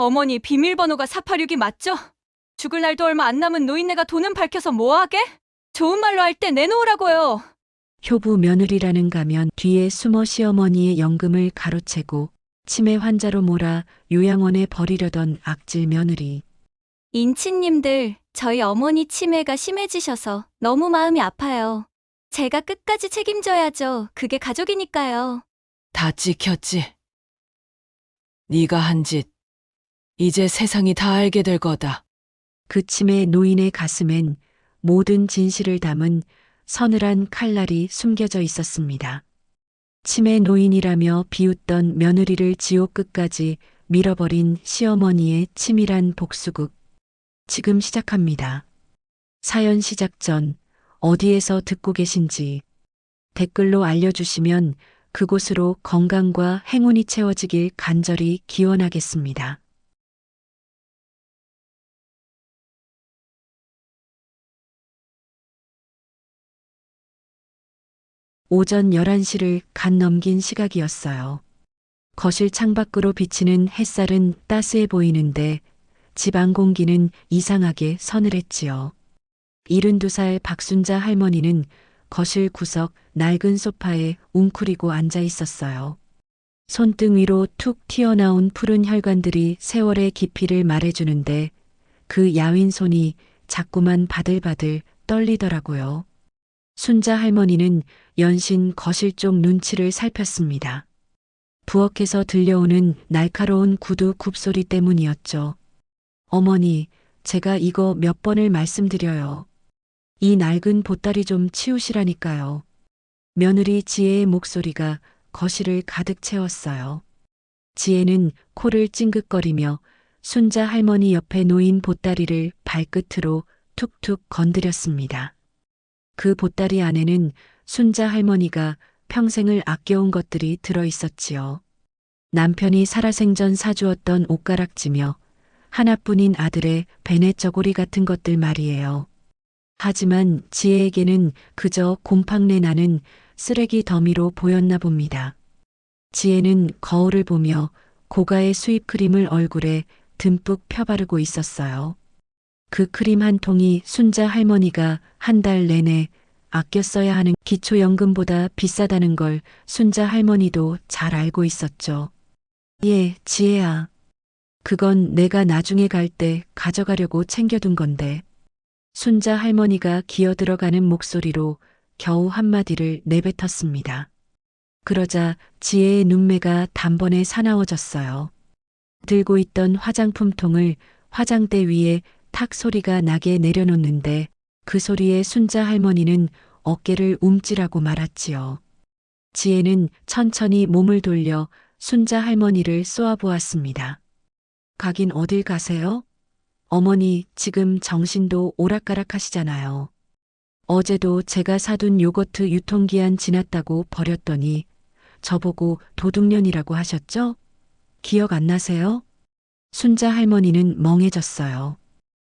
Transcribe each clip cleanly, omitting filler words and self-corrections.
어머니 비밀번호가 486이 맞죠? 죽을 날도 얼마 안 남은 노인네가 돈은 밝혀서 뭐하게? 좋은 말로 할 때 내놓으라고요. 효부 며느리라는 가면 뒤에 숨어 시어머니의 연금을 가로채고 치매 환자로 몰아 요양원에 버리려던 악질 며느리. 인치님들, 저희 어머니 치매가 심해지셔서 너무 마음이 아파요. 제가 끝까지 책임져야죠. 그게 가족이니까요. 다 찍혔지. 네가 한 짓, 이제 세상이 다 알게 될 거다. 그 치매 노인의 가슴엔 모든 진실을 담은 서늘한 칼날이 숨겨져 있었습니다. 치매 노인이라며 비웃던 며느리를 지옥 끝까지 밀어버린 시어머니의 치밀한 복수극. 지금 시작합니다. 사연 시작 전 어디에서 듣고 계신지 댓글로 알려주시면 그곳으로 건강과 행운이 채워지길 간절히 기원하겠습니다. 오전 11시를 갓 넘긴 시각이었어요. 거실 창밖으로 비치는 햇살은 따스해 보이는데 집 안 공기는 이상하게 서늘했지요. 72살 박순자 할머니는 거실 구석 낡은 소파에 웅크리고 앉아 있었어요. 손등 위로 툭 튀어나온 푸른 혈관들이 세월의 깊이를 말해주는데 그 야윈 손이 자꾸만 바들바들 떨리더라고요. 순자 할머니는 연신 거실 쪽 눈치를 살폈습니다. 부엌에서 들려오는 날카로운 구두 굽소리 때문이었죠. 어머니, 제가 이거 몇 번을 말씀드려요. 이 낡은 보따리 좀 치우시라니까요. 며느리 지혜의 목소리가 거실을 가득 채웠어요. 지혜는 코를 찡긋거리며 순자 할머니 옆에 놓인 보따리를 발끝으로 툭툭 건드렸습니다. 그 보따리 안에는 순자 할머니가 평생을 아껴온 것들이 들어 있었지요. 남편이 살아생전 사주었던 옷가락지며 하나뿐인 아들의 베네 저고리 같은 것들 말이에요. 하지만 지혜에게는 그저 곰팡내 나는 쓰레기 더미로 보였나 봅니다. 지혜는 거울을 보며 고가의 수입 크림을 얼굴에 듬뿍 펴바르고 있었어요. 그 크림 한 통이 순자 할머니가 한 달 내내 아껴 써야 하는 기초연금보다 비싸다는 걸 순자 할머니도 잘 알고 있었죠. 예, 지혜야. 그건 내가 나중에 갈 때 가져가려고 챙겨둔 건데. 순자 할머니가 기어들어가는 목소리로 겨우 한마디를 내뱉었습니다. 그러자 지혜의 눈매가 단번에 사나워졌어요. 들고 있던 화장품통을 화장대 위에 탁 소리가 나게 내려놓는데 그 소리에 순자 할머니는 어깨를 움찔하고 말았지요. 지혜는 천천히 몸을 돌려 순자 할머니를 쏘아보았습니다. 가긴 어딜 가세요? 어머니 지금 정신도 오락가락하시잖아요. 어제도 제가 사둔 요거트 유통기한 지났다고 버렸더니 저보고 도둑년이라고 하셨죠? 기억 안 나세요? 순자 할머니는 멍해졌어요.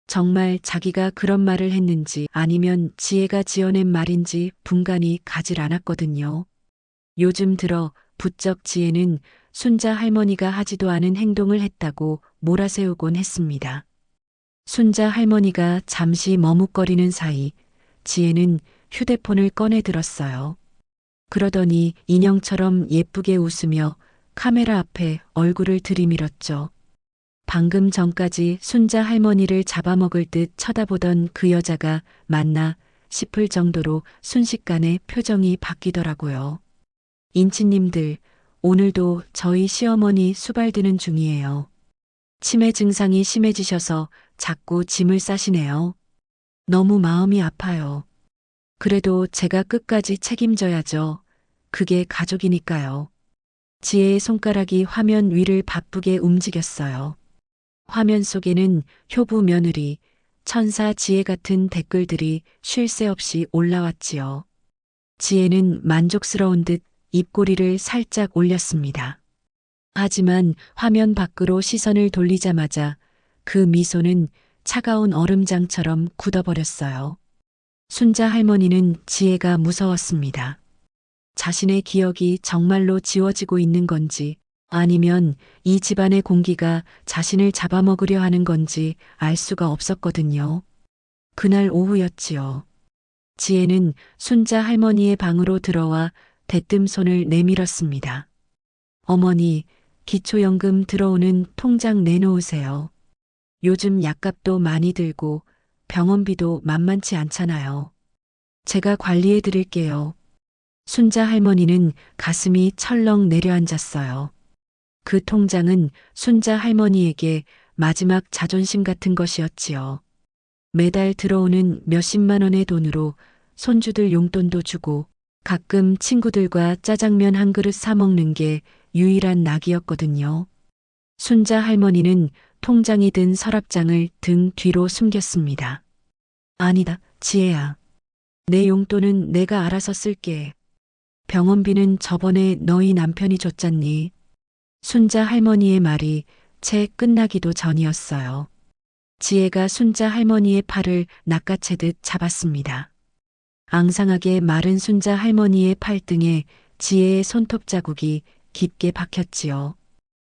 정말 자기가 그런 말을 했는지 아니면 지혜가 지어낸 말인지 분간이 가질 않았거든요. 요즘 들어 부쩍 지혜는 순자 할머니가 하지도 않은 행동을 했다고 몰아세우곤 했습니다. 순자 할머니가 잠시 머뭇거리는 사이 지혜는 휴대폰을 꺼내 들었어요. 그러더니 인형처럼 예쁘게 웃으며 카메라 앞에 얼굴을 들이밀었죠. 방금 전까지 순자 할머니를 잡아먹을 듯 쳐다보던 그 여자가 맞나 싶을 정도로 순식간에 표정이 바뀌더라고요. 인치님들, 오늘도 저희 시어머니 수발드는 중이에요. 치매 증상이 심해지셔서 자꾸 짐을 싸시네요. 너무 마음이 아파요. 그래도 제가 끝까지 책임져야죠. 그게 가족이니까요. 지혜의 손가락이 화면 위를 바쁘게 움직였어요. 화면 속에는 효부 며느리, 천사 지혜 같은 댓글들이 쉴 새 없이 올라왔지요. 지혜는 만족스러운 듯 입꼬리를 살짝 올렸습니다. 하지만 화면 밖으로 시선을 돌리자마자 그 미소는 차가운 얼음장처럼 굳어버렸어요. 순자 할머니는 지혜가 무서웠습니다. 자신의 기억이 정말로 지워지고 있는 건지 아니면 이 집안의 공기가 자신을 잡아먹으려 하는 건지 알 수가 없었거든요. 그날 오후였지요. 지혜는 순자 할머니의 방으로 들어와 대뜸 손을 내밀었습니다. 어머니, 기초연금 들어오는 통장 내놓으세요. 요즘 약값도 많이 들고 병원비도 만만치 않잖아요. 제가 관리해 드릴게요. 순자 할머니는 가슴이 철렁 내려앉았어요. 그 통장은 순자 할머니에게 마지막 자존심 같은 것이었지요. 매달 들어오는 몇십만 원의 돈으로 손주들 용돈도 주고 가끔 친구들과 짜장면 한 그릇 사 먹는 게 유일한 낙이었거든요. 순자 할머니는 통장이 든 서랍장을 등 뒤로 숨겼습니다. 아니다, 지혜야. 내 용돈은 내가 알아서 쓸게. 병원비는 저번에 너희 남편이 줬잖니. 순자 할머니의 말이 채 끝나기도 전이었어요. 지혜가 순자 할머니의 팔을 낚아채듯 잡았습니다. 앙상하게 마른 순자 할머니의 팔등에 지혜의 손톱 자국이 깊게 박혔지요.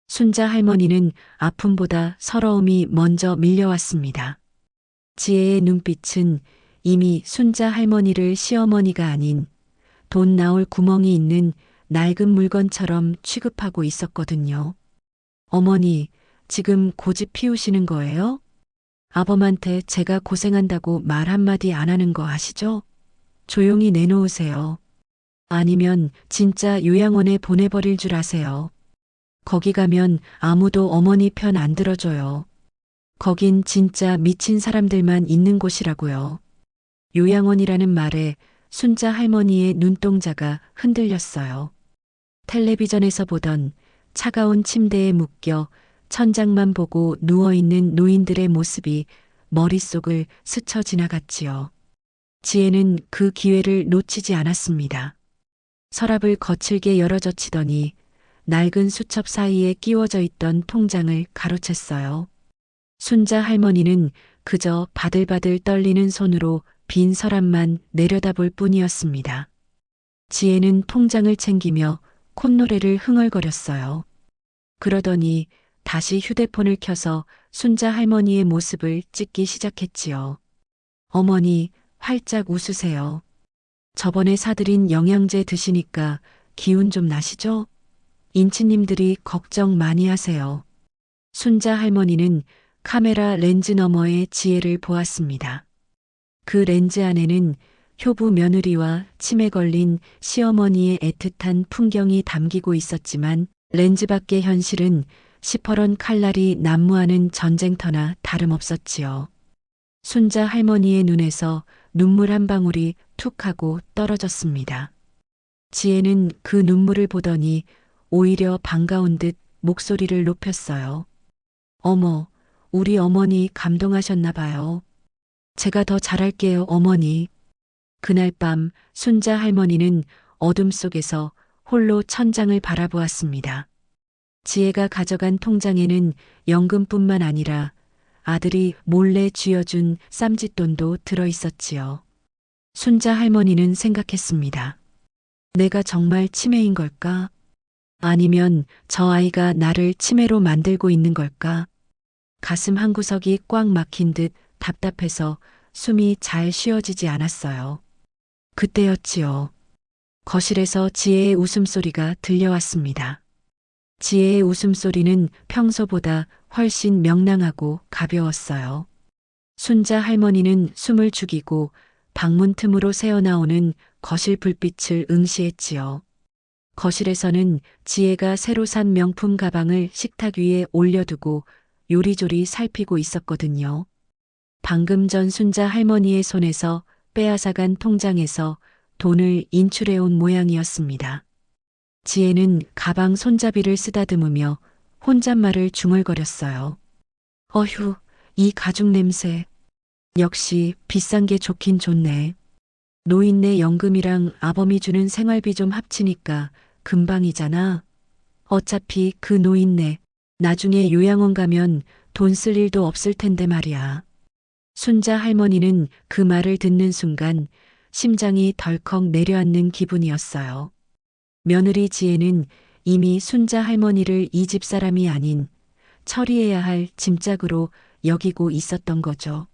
순자 할머니는 아픔보다 서러움이 먼저 밀려왔습니다. 지혜의 눈빛은 이미 순자 할머니를 시어머니가 아닌 돈 나올 구멍이 있는 낡은 물건처럼 취급하고 있었거든요. 어머니, 지금 고집 피우시는 거예요? 아범한테 제가 고생한다고 말 한마디 안 하는 거 아시죠? 조용히 내놓으세요. 아니면 진짜 요양원에 보내버릴 줄 아세요. 거기 가면 아무도 어머니 편 안 들어줘요. 거긴 진짜 미친 사람들만 있는 곳이라고요. 요양원이라는 말에 순자 할머니의 눈동자가 흔들렸어요. 텔레비전에서 보던 차가운 침대에 묶여 천장만 보고 누워있는 노인들의 모습이 머릿속을 스쳐 지나갔지요. 지혜는 그 기회를 놓치지 않았습니다. 서랍을 거칠게 열어젖히더니 낡은 수첩 사이에 끼워져 있던 통장을 가로챘어요. 순자 할머니는 그저 바들바들 떨리는 손으로 빈 서랍만 내려다볼 뿐이었습니다. 지혜는 통장을 챙기며 콧노래를 흥얼거렸어요. 그러더니 다시 휴대폰을 켜서 순자 할머니의 모습을 찍기 시작했지요. 어머니, 활짝 웃으세요. 저번에 사드린 영양제 드시니까 기운 좀 나시죠? 인치님들이 걱정 많이 하세요. 순자 할머니는 카메라 렌즈 너머의 지혜를 보았습니다. 그 렌즈 안에는 효부 며느리와 치매 걸린 시어머니의 애틋한 풍경이 담기고 있었지만 렌즈 밖의 현실은 시퍼런 칼날이 난무하는 전쟁터나 다름없었지요. 순자 할머니의 눈에서 눈물 한 방울이 툭 하고 떨어졌습니다. 지혜는 그 눈물을 보더니 오히려 반가운 듯 목소리를 높였어요. 어머, 우리 어머니 감동하셨나 봐요. 제가 더 잘할게요, 어머니. 그날 밤 순자 할머니는 어둠 속에서 홀로 천장을 바라보았습니다. 지혜가 가져간 통장에는 연금뿐만 아니라 아들이 몰래 쥐어준 쌈짓돈도 들어있었지요. 순자 할머니는 생각했습니다. 내가 정말 치매인 걸까? 아니면 저 아이가 나를 치매로 만들고 있는 걸까? 가슴 한구석이 꽉 막힌 듯 답답해서 숨이 잘 쉬어지지 않았어요. 그때였지요. 거실에서 지혜의 웃음소리가 들려왔습니다. 지혜의 웃음소리는 평소보다 훨씬 명랑하고 가벼웠어요. 순자 할머니는 숨을 죽이고 방문 틈으로 새어나오는 거실 불빛을 응시했지요. 거실에서는 지혜가 새로 산 명품 가방을 식탁 위에 올려두고 요리조리 살피고 있었거든요. 방금 전 순자 할머니의 손에서 빼앗아간 통장에서 돈을 인출해온 모양이었습니다. 지혜는 가방 손잡이를 쓰다듬으며 혼잣말을 중얼거렸어요. 어휴, 이 가죽 냄새. 역시 비싼 게 좋긴 좋네. 노인네 연금이랑 아범이 주는 생활비 좀 합치니까 금방이잖아. 어차피 그 노인네 나중에 요양원 가면 돈 쓸 일도 없을 텐데 말이야. 순자 할머니는 그 말을 듣는 순간 심장이 덜컥 내려앉는 기분이었어요. 며느리 지혜는 이미 순자 할머니를 이 집 사람이 아닌 처리해야 할 짐짝으로 여기고 있었던 거죠.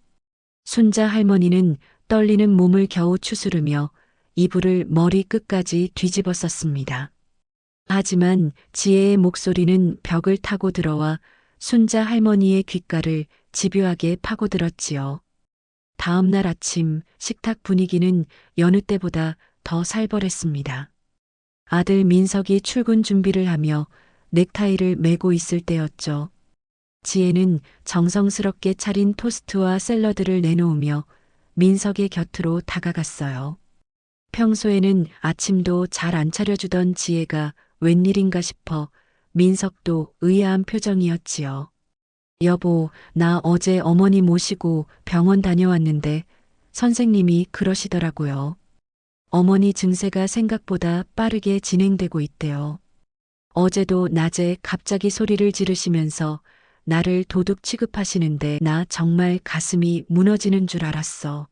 순자 할머니는 떨리는 몸을 겨우 추스르며 이불을 머리 끝까지 뒤집어 썼습니다. 하지만 지혜의 목소리는 벽을 타고 들어와 순자 할머니의 귓가를 집요하게 파고들었지요. 다음 날 아침 식탁 분위기는 여느 때보다 더 살벌했습니다. 아들 민석이 출근 준비를 하며 넥타이를 매고 있을 때였죠. 지혜는 정성스럽게 차린 토스트와 샐러드를 내놓으며 민석의 곁으로 다가갔어요. 평소에는 아침도 잘 안 차려주던 지혜가 웬일인가 싶어 민석도 의아한 표정이었지요. 여보, 나 어제 어머니 모시고 병원 다녀왔는데 선생님이 그러시더라고요. 어머니 증세가 생각보다 빠르게 진행되고 있대요. 어제도 낮에 갑자기 소리를 지르시면서 나를 도둑 취급하시는데 나 정말 가슴이 무너지는 줄 알았어.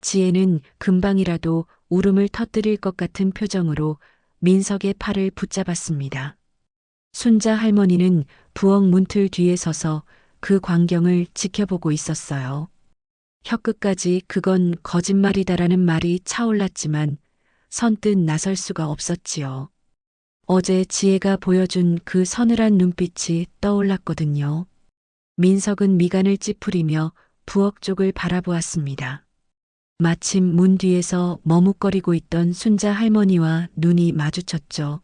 지혜는 금방이라도 울음을 터뜨릴 것 같은 표정으로 민석의 팔을 붙잡았습니다. 순자 할머니는 부엌 문틀 뒤에 서서 그 광경을 지켜보고 있었어요. 혀끝까지 그건 거짓말이다라는 말이 차올랐지만 선뜻 나설 수가 없었지요. 어제 지혜가 보여준 그 서늘한 눈빛이 떠올랐거든요. 민석은 미간을 찌푸리며 부엌 쪽을 바라보았습니다. 마침 문 뒤에서 머뭇거리고 있던 순자 할머니와 눈이 마주쳤죠.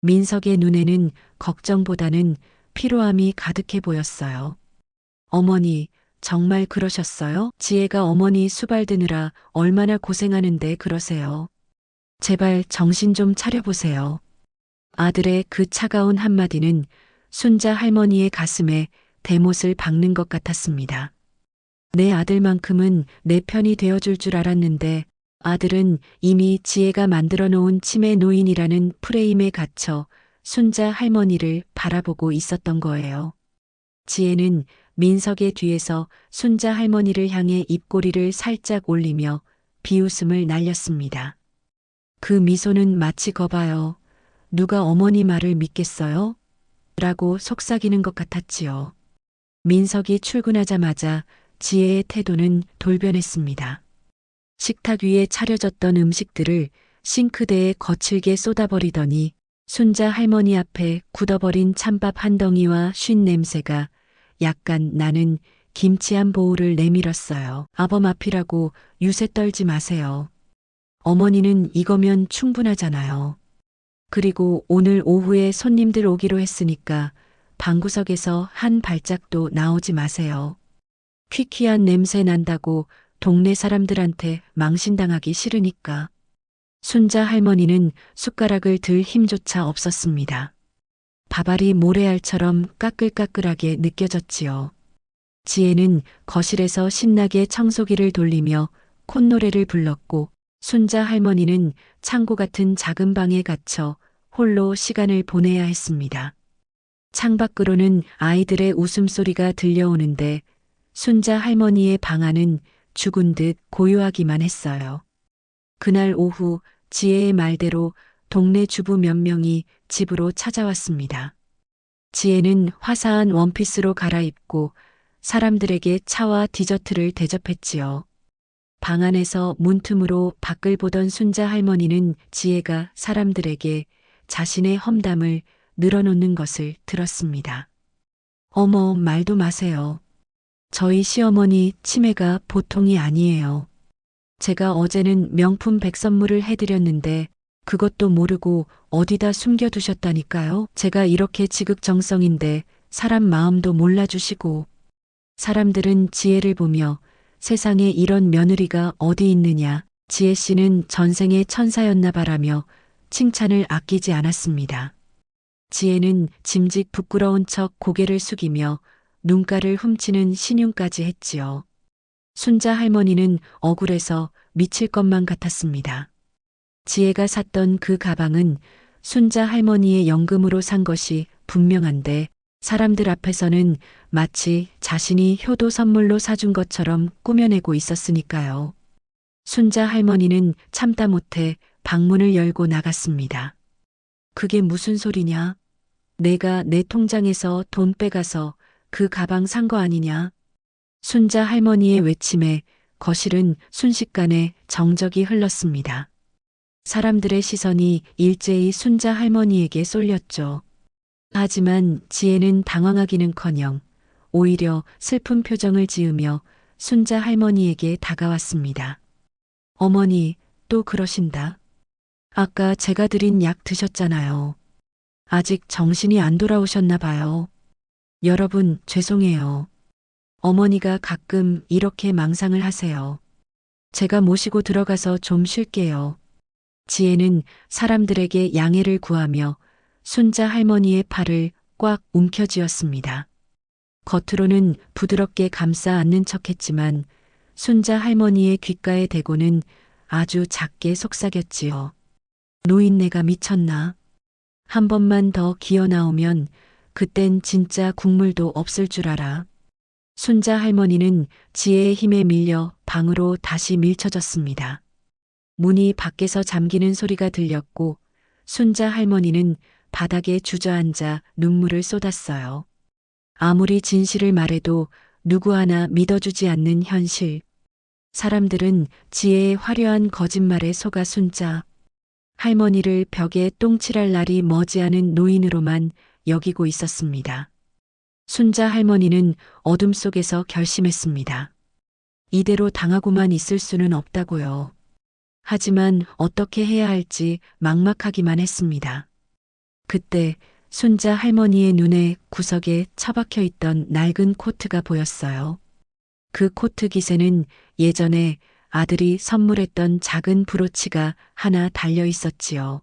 민석의 눈에는 걱정보다는 피로함이 가득해 보였어요. 어머니, 정말 그러셨어요? 지혜가 어머니 수발 드느라 얼마나 고생하는데 그러세요. 제발 정신 좀 차려보세요. 아들의 그 차가운 한마디는 순자 할머니의 가슴에 대못을 박는 것 같았습니다. 내 아들만큼은 내 편이 되어줄 줄 알았는데 아들은 이미 지혜가 만들어 놓은 치매 노인이라는 프레임에 갇혀 순자 할머니를 바라보고 있었던 거예요. 지혜는 민석의 뒤에서 순자 할머니를 향해 입꼬리를 살짝 올리며 비웃음을 날렸습니다. 그 미소는 마치 거봐요. 누가 어머니 말을 믿겠어요? 라고 속삭이는 것 같았지요. 민석이 출근하자마자 지혜의 태도는 돌변했습니다. 식탁 위에 차려졌던 음식들을 싱크대에 거칠게 쏟아버리더니 순자 할머니 앞에 굳어버린 찬밥 한 덩이와 쉰 냄새가 약간 나는 김치 한 보울을 내밀었어요. 아범 앞이라고 유세 떨지 마세요. 어머니는 이거면 충분하잖아요. 그리고 오늘 오후에 손님들 오기로 했으니까 방구석에서 한 발짝도 나오지 마세요. 퀴퀴한 냄새 난다고 동네 사람들한테 망신당하기 싫으니까. 순자 할머니는 숟가락을 들 힘조차 없었습니다. 밥알이 모래알처럼 까끌까끌하게 느껴졌지요. 지혜는 거실에서 신나게 청소기를 돌리며 콧노래를 불렀고 순자 할머니는 창고 같은 작은 방에 갇혀 홀로 시간을 보내야 했습니다. 창밖으로는 아이들의 웃음소리가 들려오는데 순자 할머니의 방 안은 죽은 듯 고요하기만 했어요. 그날 오후 지혜의 말대로 동네 주부 몇 명이 집으로 찾아왔습니다. 지혜는 화사한 원피스로 갈아입고 사람들에게 차와 디저트를 대접했지요. 방 안에서 문틈으로 밖을 보던 순자 할머니는 지혜가 사람들에게 자신의 험담을 늘어놓는 것을 들었습니다. 어머, 말도 마세요. 저희 시어머니 치매가 보통이 아니에요. 제가 어제는 명품 백선물을 해드렸는데 그것도 모르고 어디다 숨겨두셨다니까요. 제가 이렇게 지극정성인데 사람 마음도 몰라주시고. 사람들은 지혜를 보며 세상에 이런 며느리가 어디 있느냐. 지혜 씨는 전생의 천사였나 바라며 칭찬을 아끼지 않았습니다. 지혜는 짐짓 부끄러운 척 고개를 숙이며 눈가를 훔치는 신용까지 했지요. 순자 할머니는 억울해서 미칠 것만 같았습니다. 지혜가 샀던 그 가방은 순자 할머니의 연금으로 산 것이 분명한데 사람들 앞에서는 마치 자신이 효도 선물로 사준 것처럼 꾸며내고 있었으니까요. 순자 할머니는 참다 못해 방문을 열고 나갔습니다. 그게 무슨 소리냐? 내가 내 통장에서 돈 빼가서 그 가방 산 거 아니냐? 순자 할머니의 외침에 거실은 순식간에 정적이 흘렀습니다. 사람들의 시선이 일제히 순자 할머니에게 쏠렸죠. 하지만 지혜는 당황하기는커녕 오히려 슬픈 표정을 지으며 순자 할머니에게 다가왔습니다. 어머니, 또 그러신다. 아까 제가 드린 약 드셨잖아요. 아직 정신이 안 돌아오셨나 봐요. 여러분, 죄송해요. 어머니가 가끔 이렇게 망상을 하세요. 제가 모시고 들어가서 좀 쉴게요. 지혜는 사람들에게 양해를 구하며 순자 할머니의 팔을 꽉 움켜쥐었습니다. 겉으로는 부드럽게 감싸 안는 척했지만 순자 할머니의 귓가에 대고는 아주 작게 속삭였지요. 노인네가 미쳤나? 한 번만 더 기어 나오면 그땐 진짜 국물도 없을 줄 알아. 순자 할머니는 지혜의 힘에 밀려 방으로 다시 밀쳐졌습니다. 문이 밖에서 잠기는 소리가 들렸고 순자 할머니는 바닥에 주저앉아 눈물을 쏟았어요. 아무리 진실을 말해도 누구 하나 믿어주지 않는 현실. 사람들은 지혜의 화려한 거짓말에 속아 순자 할머니를 벽에 똥칠할 날이 머지않은 노인으로만 여기고 있었습니다. 순자 할머니는 어둠 속에서 결심했습니다. 이대로 당하고만 있을 수는 없다고요. 하지만 어떻게 해야 할지 막막하기만 했습니다. 그때 순자 할머니의 눈에 구석에 처박혀 있던 낡은 코트가 보였어요. 그 코트 깃에는 예전에 아들이 선물했던 작은 브로치가 하나 달려 있었지요.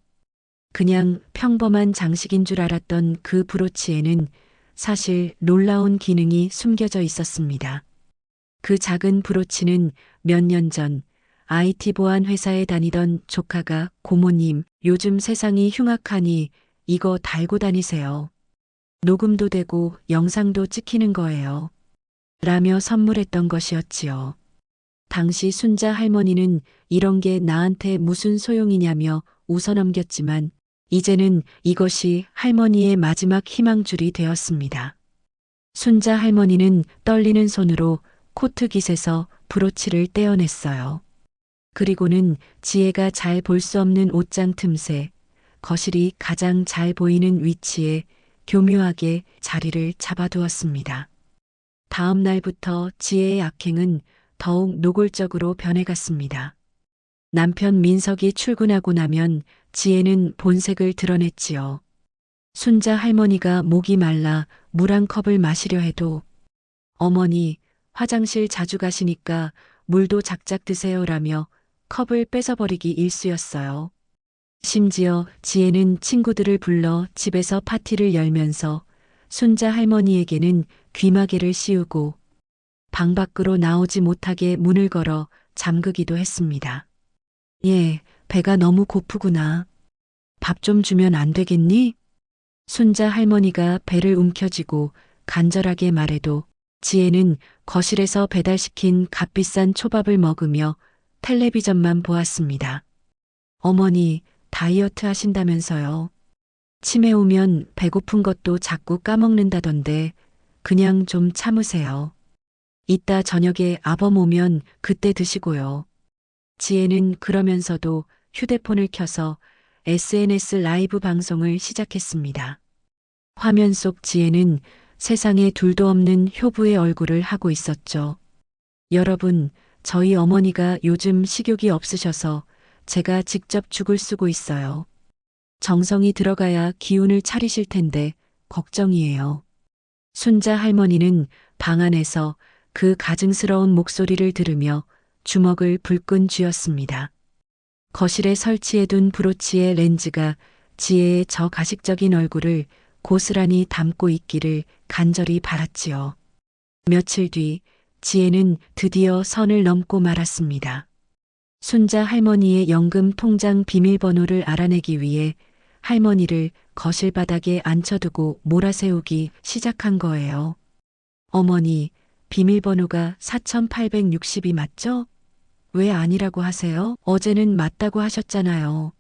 그냥 평범한 장식인 줄 알았던 그 브로치에는 사실 놀라운 기능이 숨겨져 있었습니다. 그 작은 브로치는 몇 년 전 IT 보안 회사에 다니던 조카가 고모님, 요즘 세상이 흉악하니 이거 달고 다니세요. 녹음도 되고 영상도 찍히는 거예요. 라며 선물했던 것이었지요. 당시 순자 할머니는 이런 게 나한테 무슨 소용이냐며 웃어넘겼지만 이제는 이것이 할머니의 마지막 희망줄이 되었습니다. 순자 할머니는 떨리는 손으로 코트 깃에서 브로치를 떼어냈어요. 그리고는 지혜가 잘 볼 수 없는 옷장 틈새, 거실이 가장 잘 보이는 위치에 교묘하게 자리를 잡아두었습니다. 다음 날부터 지혜의 악행은 더욱 노골적으로 변해갔습니다. 남편 민석이 출근하고 나면 지혜는 본색을 드러냈지요. 순자 할머니가 목이 말라 물 한 컵을 마시려 해도 어머니, 화장실 자주 가시니까 물도 작작 드세요라며 컵을 뺏어버리기 일쑤였어요. 심지어 지혜는 친구들을 불러 집에서 파티를 열면서 순자 할머니에게는 귀마개를 씌우고 방 밖으로 나오지 못하게 문을 걸어 잠그기도 했습니다. 예, 배가 너무 고프구나. 밥 좀 주면 안 되겠니? 순자 할머니가 배를 움켜쥐고 간절하게 말해도 지혜는 거실에서 배달시킨 값비싼 초밥을 먹으며 텔레비전만 보았습니다. 어머니, 다이어트 하신다면서요. 치매 오면 배고픈 것도 자꾸 까먹는다던데 그냥 좀 참으세요. 이따 저녁에 아범 오면 그때 드시고요. 지혜는 그러면서도 휴대폰을 켜서 SNS 라이브 방송을 시작했습니다. 화면 속 지혜는 세상에 둘도 없는 효부의 얼굴을 하고 있었죠. 여러분, 저희 어머니가 요즘 식욕이 없으셔서 제가 직접 죽을 쓰고 있어요. 정성이 들어가야 기운을 차리실 텐데 걱정이에요. 순자 할머니는 방 안에서 그 가증스러운 목소리를 들으며 주먹을 불끈 쥐었습니다. 거실에 설치해둔 브로치의 렌즈가 지혜의 저 가식적인 얼굴을 고스란히 담고 있기를 간절히 바랐지요. 며칠 뒤 지혜는 드디어 선을 넘고 말았습니다. 순자 할머니의 연금 통장 비밀번호를 알아내기 위해 할머니를 거실 바닥에 앉혀두고 몰아세우기 시작한 거예요. 어머니, 비밀번호가 4860이 맞죠? 왜 아니라고 하세요? 어제는 맞다고 하셨잖아요.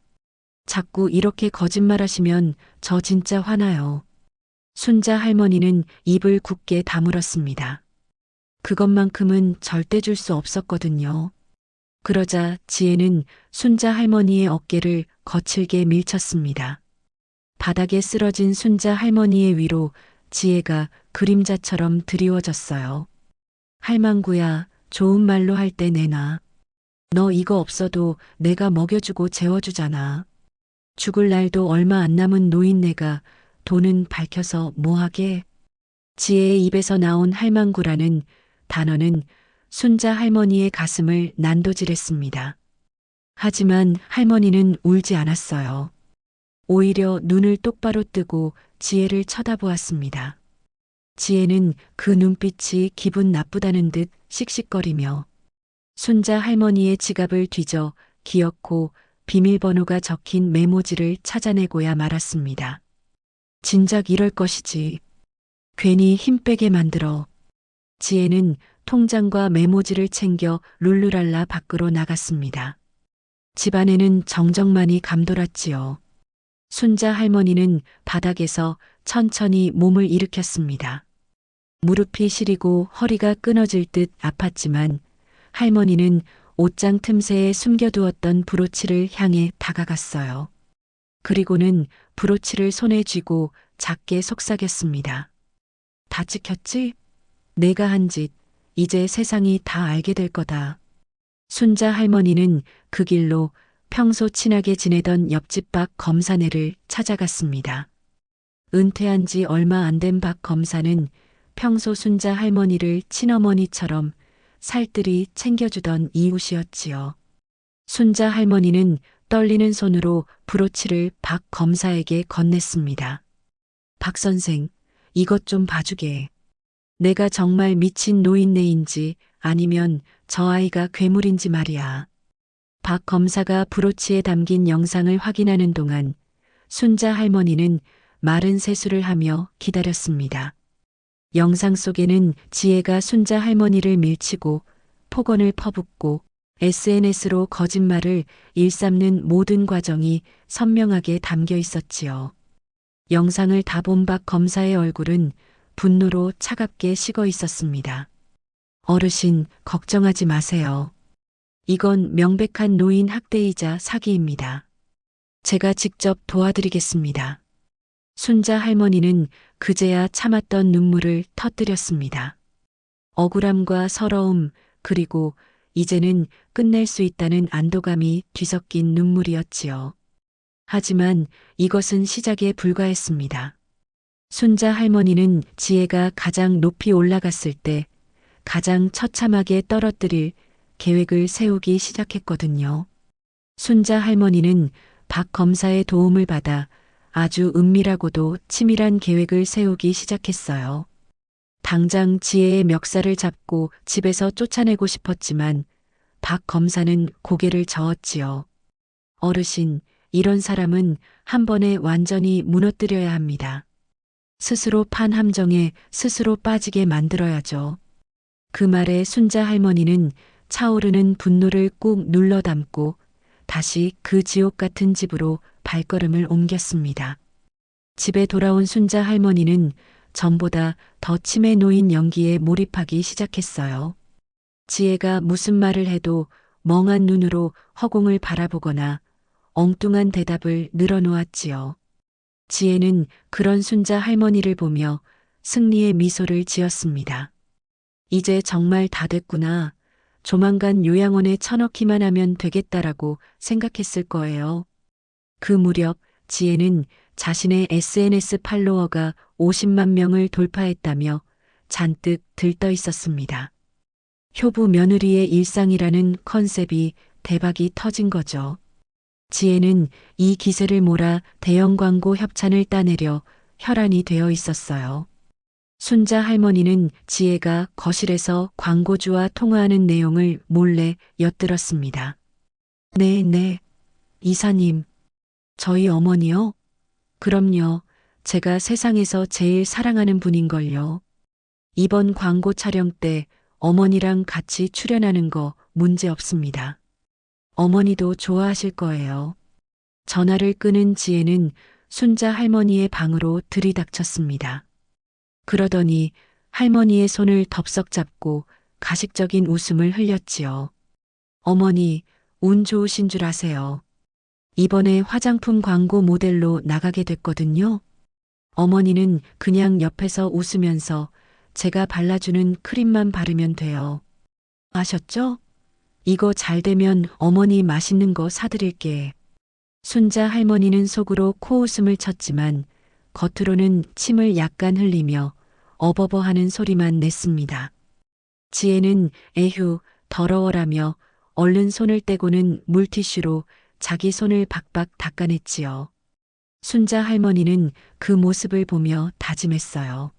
자꾸 이렇게 거짓말하시면 저 진짜 화나요. 순자 할머니는 입을 굳게 다물었습니다. 그것만큼은 절대 줄 수 없었거든요. 그러자 지혜는 순자 할머니의 어깨를 거칠게 밀쳤습니다. 바닥에 쓰러진 순자 할머니의 위로 지혜가 그림자처럼 드리워졌어요. 할망구야, 좋은 말로 할 때 내놔. 너 이거 없어도 내가 먹여주고 재워주잖아. 죽을 날도 얼마 안 남은 노인네가 돈은 밝혀서 뭐하게? 지혜의 입에서 나온 할망구라는 단어는 순자 할머니의 가슴을 난도질했습니다. 하지만 할머니는 울지 않았어요. 오히려 눈을 똑바로 뜨고 지혜를 쳐다보았습니다. 지혜는 그 눈빛이 기분 나쁘다는 듯 씩씩거리며 순자 할머니의 지갑을 뒤져 기어코 비밀번호가 적힌 메모지를 찾아내고야 말았습니다. 진작 이럴 것이지. 괜히 힘 빼게 만들어. 지혜는 통장과 메모지를 챙겨 룰루랄라 밖으로 나갔습니다. 집안에는 정적만이 감돌았지요. 순자 할머니는 바닥에서 천천히 몸을 일으켰습니다. 무릎이 시리고 허리가 끊어질 듯 아팠지만 할머니는 옷장 틈새에 숨겨두었던 브로치를 향해 다가갔어요. 그리고는 브로치를 손에 쥐고 작게 속삭였습니다. 다 찍혔지? 내가 한 짓, 이제 세상이 다 알게 될 거다. 순자 할머니는 그 길로 평소 친하게 지내던 옆집 박 검사네를 찾아갔습니다. 은퇴한 지 얼마 안 된 박 검사는 평소 순자 할머니를 친어머니처럼 살뜰히 챙겨주던 이웃이었지요. 순자 할머니는 떨리는 손으로 브로치를 박 검사에게 건넸습니다. 박 선생, 이것 좀 봐주게. 내가 정말 미친 노인네인지 아니면 저 아이가 괴물인지 말이야. 박 검사가 브로치에 담긴 영상을 확인하는 동안 순자 할머니는 마른 세수를 하며 기다렸습니다. 영상 속에는 지혜가 순자 할머니를 밀치고 폭언을 퍼붓고 SNS로 거짓말을 일삼는 모든 과정이 선명하게 담겨 있었지요. 영상을 다 본 박 검사의 얼굴은 분노로 차갑게 식어 있었습니다. 어르신, 걱정하지 마세요. 이건 명백한 노인 학대이자 사기입니다. 제가 직접 도와드리겠습니다. 순자 할머니는 그제야 참았던 눈물을 터뜨렸습니다. 억울함과 서러움, 그리고 이제는 끝낼 수 있다는 안도감이 뒤섞인 눈물이었지요. 하지만 이것은 시작에 불과했습니다. 순자 할머니는 지혜가 가장 높이 올라갔을 때 가장 처참하게 떨어뜨릴 계획을 세우기 시작했거든요. 순자 할머니는 박 검사의 도움을 받아 아주 은밀하고도 치밀한 계획을 세우기 시작했어요. 당장 지혜의 멱살을 잡고 집에서 쫓아내고 싶었지만 박 검사는 고개를 저었지요. 어르신, 이런 사람은 한 번에 완전히 무너뜨려야 합니다. 스스로 판 함정에 스스로 빠지게 만들어야죠. 그 말에 순자 할머니는 차오르는 분노를 꾹 눌러 담고 다시 그 지옥 같은 집으로 발걸음을 옮겼습니다. 집에 돌아온 순자 할머니는 전보다 더 치매 놓인 연기에 몰입하기 시작했어요. 지혜가 무슨 말을 해도 멍한 눈으로 허공을 바라보거나 엉뚱한 대답을 늘어놓았지요. 지혜는 그런 순자 할머니를 보며 승리의 미소를 지었습니다. 이제 정말 다 됐구나. 조만간 요양원에 쳐넣기만 하면 되겠다라고 생각했을 거예요. 그 무렵 지혜는 자신의 SNS 팔로워가 50만 명을 돌파했다며 잔뜩 들떠 있었습니다. 효부 며느리의 일상이라는 컨셉이 대박이 터진 거죠. 지혜는 이 기세를 몰아 대형 광고 협찬을 따내려 혈안이 되어 있었어요. 순자 할머니는 지혜가 거실에서 광고주와 통화하는 내용을 몰래 엿들었습니다. 네, 이사님. 저희 어머니요? 그럼요. 제가 세상에서 제일 사랑하는 분인걸요. 이번 광고 촬영 때 어머니랑 같이 출연하는 거 문제 없습니다. 어머니도 좋아하실 거예요. 전화를 끄는 지혜는 순자 할머니의 방으로 들이닥쳤습니다. 그러더니 할머니의 손을 덥석 잡고 가식적인 웃음을 흘렸지요. 어머니, 운 좋으신 줄 아세요. 이번에 화장품 광고 모델로 나가게 됐거든요. 어머니는 그냥 옆에서 웃으면서 제가 발라주는 크림만 바르면 돼요. 아셨죠? 이거 잘 되면 어머니 맛있는 거 사드릴게. 순자 할머니는 속으로 코웃음을 쳤지만 겉으로는 침을 약간 흘리며 어버버 하는 소리만 냈습니다. 지혜는 에휴, 더러워라며 얼른 손을 떼고는 물티슈로 자기 손을 박박 닦아냈지요. 순자 할머니는 그 모습을 보며 다짐했어요.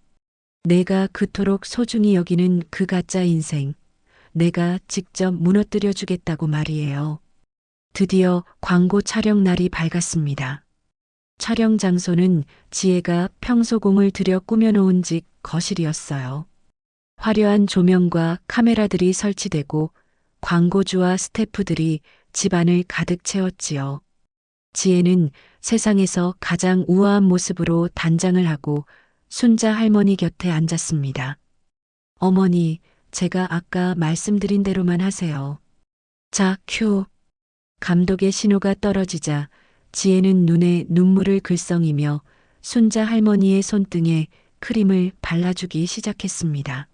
내가 그토록 소중히 여기는 그 가짜 인생, 내가 직접 무너뜨려 주겠다고 말이에요. 드디어 광고 촬영 날이 밝았습니다. 촬영 장소는 지혜가 평소 공을 들여 꾸며놓은 집 거실이었어요. 화려한 조명과 카메라들이 설치되고 광고주와 스태프들이 집안을 가득 채웠지요. 지혜는 세상에서 가장 우아한 모습으로 단장을 하고 순자 할머니 곁에 앉았습니다. 어머니, 제가 아까 말씀드린 대로만 하세요. 자, 큐. 감독의 신호가 떨어지자 지혜는 눈에 눈물을 글썽이며 순자 할머니의 손등에 크림을 발라주기 시작했습니다.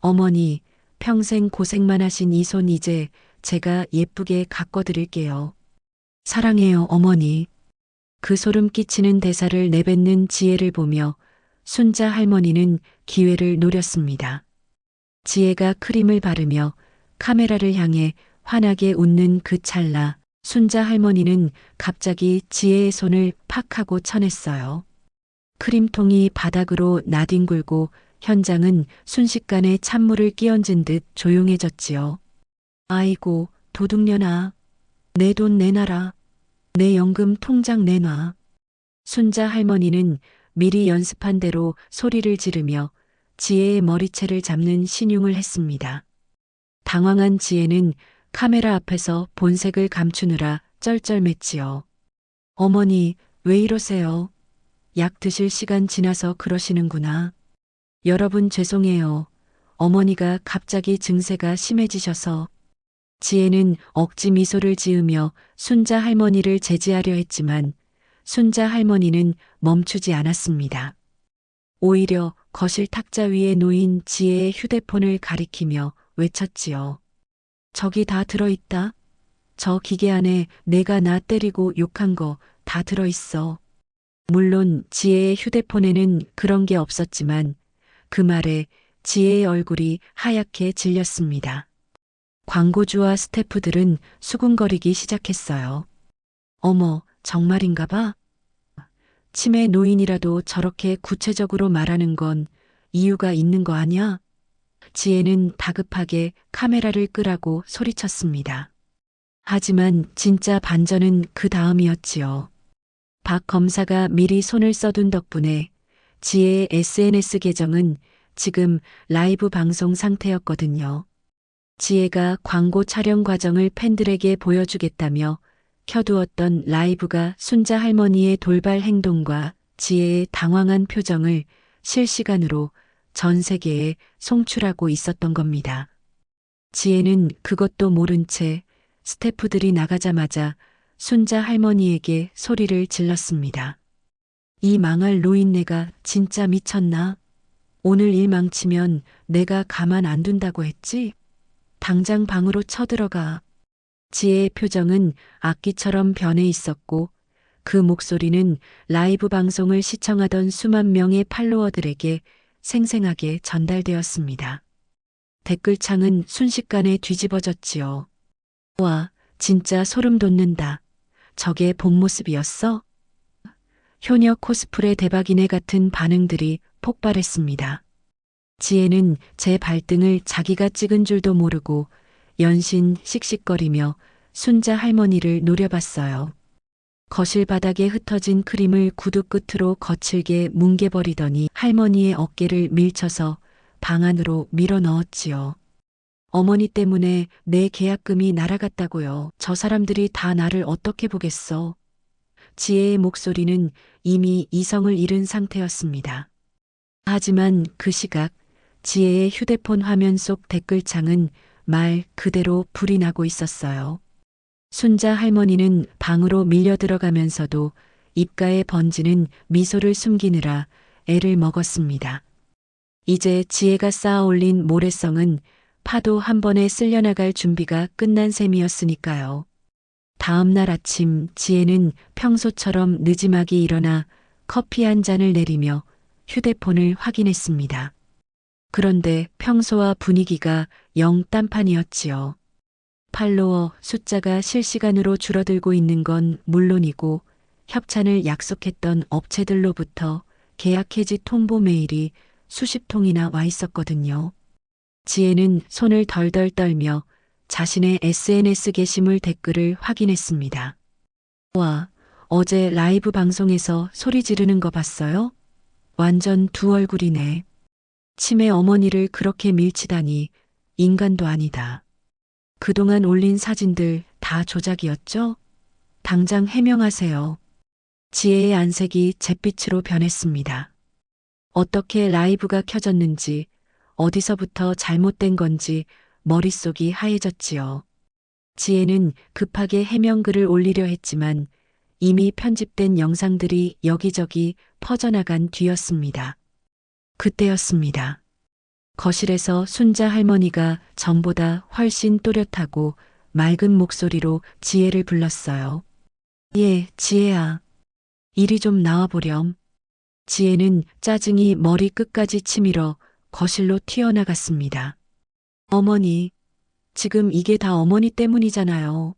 어머니, 평생 고생만 하신 이 손 이제 제가 예쁘게 가꿔드릴게요. 사랑해요, 어머니. 그 소름 끼치는 대사를 내뱉는 지혜를 보며 순자 할머니는 기회를 노렸습니다. 지혜가 크림을 바르며 카메라를 향해 환하게 웃는 그 찰나 순자 할머니는 갑자기 지혜의 손을 팍 하고 쳐냈어요. 크림통이 바닥으로 나뒹굴고 현장은 순식간에 찬물을 끼얹은 듯 조용해졌지요. 아이고, 도둑년아. 내 돈 내놔라. 내 연금 통장 내놔. 순자 할머니는 미리 연습한 대로 소리를 지르며 지혜의 머리채를 잡는 신용을 했습니다. 당황한 지혜는 카메라 앞에서 본색을 감추느라 쩔쩔맸지요. 어머니, 왜 이러세요? 약 드실 시간 지나서 그러시는구나. 여러분 죄송해요. 어머니가 갑자기 증세가 심해지셔서. 지혜는 억지 미소를 지으며 순자 할머니를 제지하려 했지만 순자 할머니는 멈추지 않았습니다. 오히려 거실 탁자 위에 놓인 지혜의 휴대폰을 가리키며 외쳤지요. 저기 다 들어있다. 저 기계 안에 내가 나 때리고 욕한 거 다 들어있어. 물론 지혜의 휴대폰에는 그런 게 없었지만 그 말에 지혜의 얼굴이 하얗게 질렸습니다. 광고주와 스태프들은 수군거리기 시작했어요. 어머, 정말인가 봐. 치매 노인이라도 저렇게 구체적으로 말하는 건 이유가 있는 거 아냐? 지혜는 다급하게 카메라를 끄라고 소리쳤습니다. 하지만 진짜 반전은 그 다음이었지요. 박 검사가 미리 손을 써둔 덕분에 지혜의 SNS 계정은 지금 라이브 방송 상태였거든요. 지혜가 광고 촬영 과정을 팬들에게 보여주겠다며 켜두었던 라이브가 순자 할머니의 돌발 행동과 지혜의 당황한 표정을 실시간으로 전 세계에 송출하고 있었던 겁니다. 지혜는 그것도 모른 채 스태프들이 나가자마자 순자 할머니에게 소리를 질렀습니다. 이 망할 노인네가 진짜 미쳤나? 오늘 일 망치면 내가 가만 안 둔다고 했지? 당장 방으로 쳐들어가. 지혜의 표정은 악기처럼 변해 있었고 그 목소리는 라이브 방송을 시청하던 수만 명의 팔로워들에게 생생하게 전달되었습니다. 댓글창은 순식간에 뒤집어졌지요. 와, 진짜 소름 돋는다. 저게 본 모습이었어? 효녀 코스프레 대박이네 같은 반응들이 폭발했습니다. 지혜는 제 발등을 자기가 찍은 줄도 모르고 연신 씩씩거리며 순자 할머니를 노려봤어요. 거실 바닥에 흩어진 크림을 구두 끝으로 거칠게 뭉개버리더니 할머니의 어깨를 밀쳐서 방 안으로 밀어 넣었지요. 어머니 때문에 내 계약금이 날아갔다고요. 저 사람들이 다 나를 어떻게 보겠어. 지혜의 목소리는 이미 이성을 잃은 상태였습니다. 하지만 그 시각 지혜의 휴대폰 화면 속 댓글창은 말 그대로 불이 나고 있었어요. 순자 할머니는 방으로 밀려 들어가면서도 입가에 번지는 미소를 숨기느라 애를 먹었습니다. 이제 지혜가 쌓아 올린 모래성은 파도 한 번에 쓸려나갈 준비가 끝난 셈이었으니까요. 다음 날 아침 지혜는 평소처럼 느지막이 일어나 커피 한 잔을 내리며 휴대폰을 확인했습니다. 그런데 평소와 분위기가 영 딴판이었지요. 팔로워 숫자가 실시간으로 줄어들고 있는 건 물론이고 협찬을 약속했던 업체들로부터 계약 해지 통보 메일이 수십 통이나 와 있었거든요. 지혜는 손을 덜덜 떨며 자신의 SNS 게시물 댓글을 확인했습니다. 와, 어제 라이브 방송에서 소리 지르는 거 봤어요? 완전 두 얼굴이네. 치매 어머니를 그렇게 밀치다니 인간도 아니다. 그동안 올린 사진들 다 조작이었죠? 당장 해명하세요. 지혜의 안색이 잿빛으로 변했습니다. 어떻게 라이브가 켜졌는지, 어디서부터 잘못된 건지 머릿속이 하얘졌지요. 지혜는 급하게 해명글을 올리려 했지만 이미 편집된 영상들이 여기저기 퍼져나간 뒤였습니다. 그때였습니다. 거실에서 순자 할머니가 전보다 훨씬 또렷하고 맑은 목소리로 지혜를 불렀어요. 예, 지혜야. 이리 좀 나와보렴. 지혜는 짜증이 머리 끝까지 치밀어 거실로 튀어나갔습니다. 어머니, 지금 이게 다 어머니 때문이잖아요.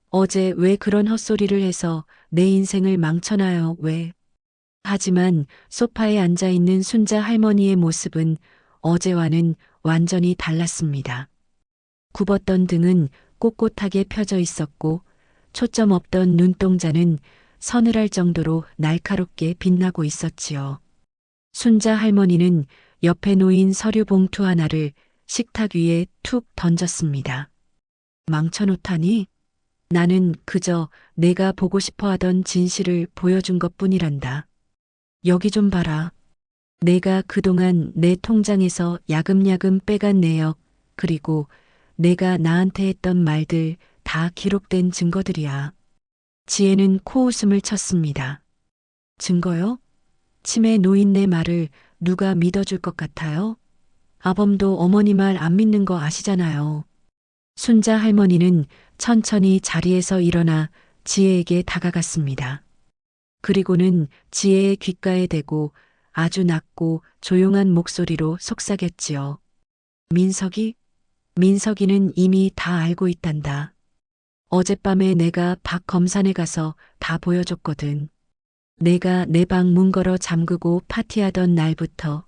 어제 왜 그런 헛소리를 해서 내 인생을 망쳐놔요, 왜? 하지만 소파에 앉아있는 순자 할머니의 모습은 어제와는 완전히 달랐습니다. 굽었던 등은 꼿꼿하게 펴져 있었고 초점 없던 눈동자는 서늘할 정도로 날카롭게 빛나고 있었지요. 순자 할머니는 옆에 놓인 서류 봉투 하나를 식탁 위에 툭 던졌습니다. 망쳐놓다니? 나는 그저 내가 보고 싶어 하던 진실을 보여준 것뿐이란다. 여기 좀 봐라. 내가 그동안 내 통장에서 야금야금 빼간 내역, 그리고 내가 나한테 했던 말들 다 기록된 증거들이야. 지혜는 코웃음을 쳤습니다. 증거요? 치매 노인네 말을 누가 믿어줄 것 같아요? 아범도 어머니 말 안 믿는 거 아시잖아요. 순자 할머니는 천천히 자리에서 일어나 지혜에게 다가갔습니다. 그리고는 지혜의 귓가에 대고 아주 낮고 조용한 목소리로 속삭였지요. 민석이는 이미 다 알고 있단다. 어젯밤에 내가 박 검산에 가서 다 보여줬거든. 내가 내 방 문 걸어 잠그고 파티하던 날부터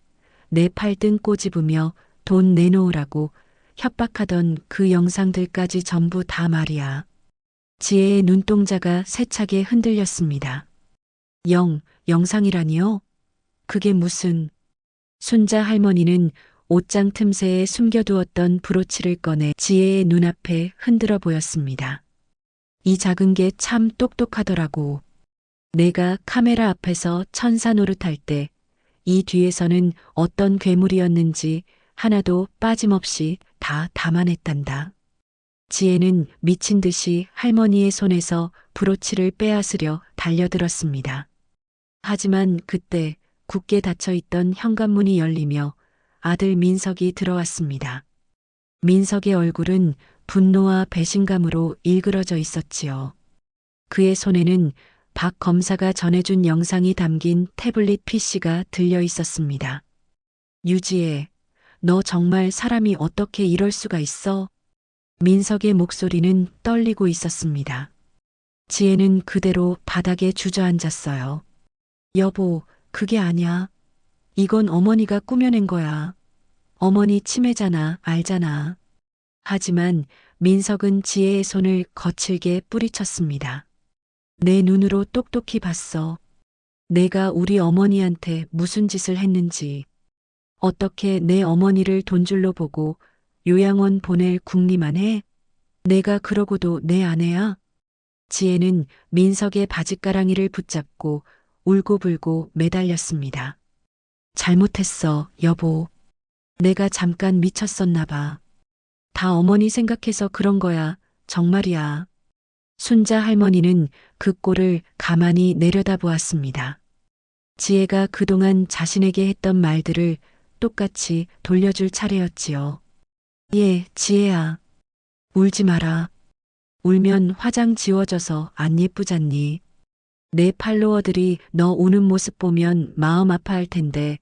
내 팔등 꼬집으며 돈 내놓으라고 협박하던 그 영상들까지 전부 다 말이야. 지혜의 눈동자가 세차게 흔들렸습니다. 영상이라니요? 그게 무슨... 순자 할머니는 옷장 틈새에 숨겨두었던 브로치를 꺼내 지혜의 눈앞에 흔들어 보였습니다. 이 작은 게 참 똑똑하더라고. 내가 카메라 앞에서 천사 노릇할 때 이 뒤에서는 어떤 괴물이었는지 하나도 빠짐없이 다 담아냈단다. 지혜는 미친 듯이 할머니의 손에서 브로치를 빼앗으려 달려들었습니다. 하지만 그때 굳게 닫혀있던 현관문이 열리며 아들 민석이 들어왔습니다. 민석의 얼굴은 분노와 배신감으로 일그러져 있었지요. 그의 손에는 박 검사가 전해준 영상이 담긴 태블릿 PC가 들려 있었습니다. 유지혜, 너 정말 사람이 어떻게 이럴 수가 있어? 민석의 목소리는 떨리고 있었습니다. 지혜는 그대로 바닥에 주저앉았어요. 여보, 그게 아니야. 이건 어머니가 꾸며낸 거야. 어머니 치매잖아, 알잖아. 하지만 민석은 지혜의 손을 거칠게 뿌리쳤습니다. 내 눈으로 똑똑히 봤어. 내가 우리 어머니한테 무슨 짓을 했는지. 어떻게 내 어머니를 돈줄로 보고 요양원 보낼 궁리만 해? 내가 그러고도 내 아내야? 지혜는 민석의 바짓가랑이를 붙잡고 울고불고 매달렸습니다. 잘못했어, 여보. 내가 잠깐 미쳤었나 봐. 다 어머니 생각해서 그런 거야. 정말이야. 순자 할머니는 그 꼴을 가만히 내려다보았습니다. 지혜가 그동안 자신에게 했던 말들을 똑같이 돌려줄 차례였지요. 예, 지혜야. 울지 마라. 울면 화장 지워져서 안 예쁘잖니. 내 팔로워들이 너 우는 모습 보면 마음 아파할 텐데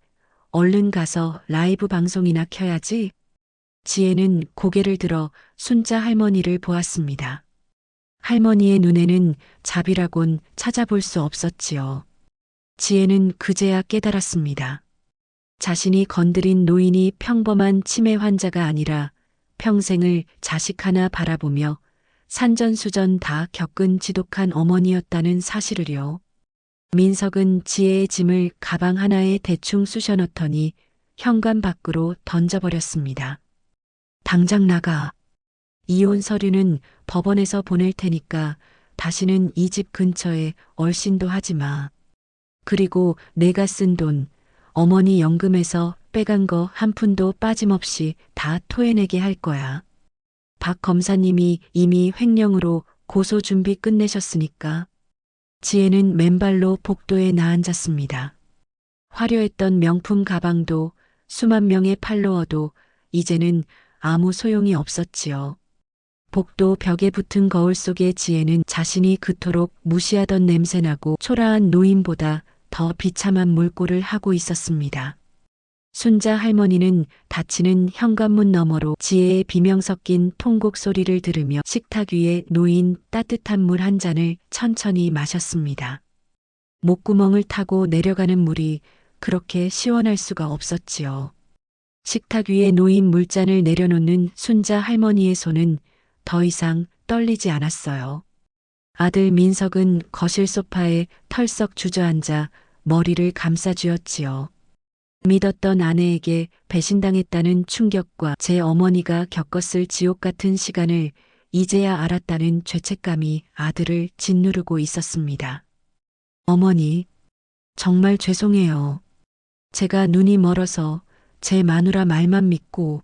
얼른 가서 라이브 방송이나 켜야지. 지혜는 고개를 들어 순자 할머니를 보았습니다. 할머니의 눈에는 자비라곤 찾아볼 수 없었지요. 지혜는 그제야 깨달았습니다. 자신이 건드린 노인이 평범한 치매 환자가 아니라 평생을 자식 하나 바라보며 산전수전 다 겪은 지독한 어머니였다는 사실을요. 민석은 지혜의 짐을 가방 하나에 대충 쑤셔 넣더니 현관 밖으로 던져버렸습니다. 당장 나가. 이혼 서류는 법원에서 보낼 테니까 다시는 이 집 근처에 얼씬도 하지 마. 그리고 내가 쓴 돈, 어머니 연금에서 빼간 거 한 푼도 빠짐없이 다 토해내게 할 거야. 박 검사님이 이미 횡령으로 고소 준비 끝내셨으니까. 지혜는 맨발로 복도에 나앉았습니다. 화려했던 명품 가방도 수만 명의 팔로워도 이제는 아무 소용이 없었지요. 복도 벽에 붙은 거울 속의 지혜는 자신이 그토록 무시하던 냄새나고 초라한 노인보다 더 비참한 몰골을 하고 있었습니다. 순자 할머니는 닫히는 현관문 너머로 지혜의 비명 섞인 통곡 소리를 들으며 식탁 위에 놓인 따뜻한 물 한 잔을 천천히 마셨습니다. 목구멍을 타고 내려가는 물이 그렇게 시원할 수가 없었지요. 식탁 위에 놓인 물잔을 내려놓는 순자 할머니의 손은 더 이상 떨리지 않았어요. 아들 민석은 거실 소파에 털썩 주저앉아 머리를 감싸쥐었지요. 믿었던 아내에게 배신당했다는 충격과 제 어머니가 겪었을 지옥 같은 시간을 이제야 알았다는 죄책감이 아들을 짓누르고 있었습니다. 어머니, 정말 죄송해요. 제가 눈이 멀어서 제 마누라 말만 믿고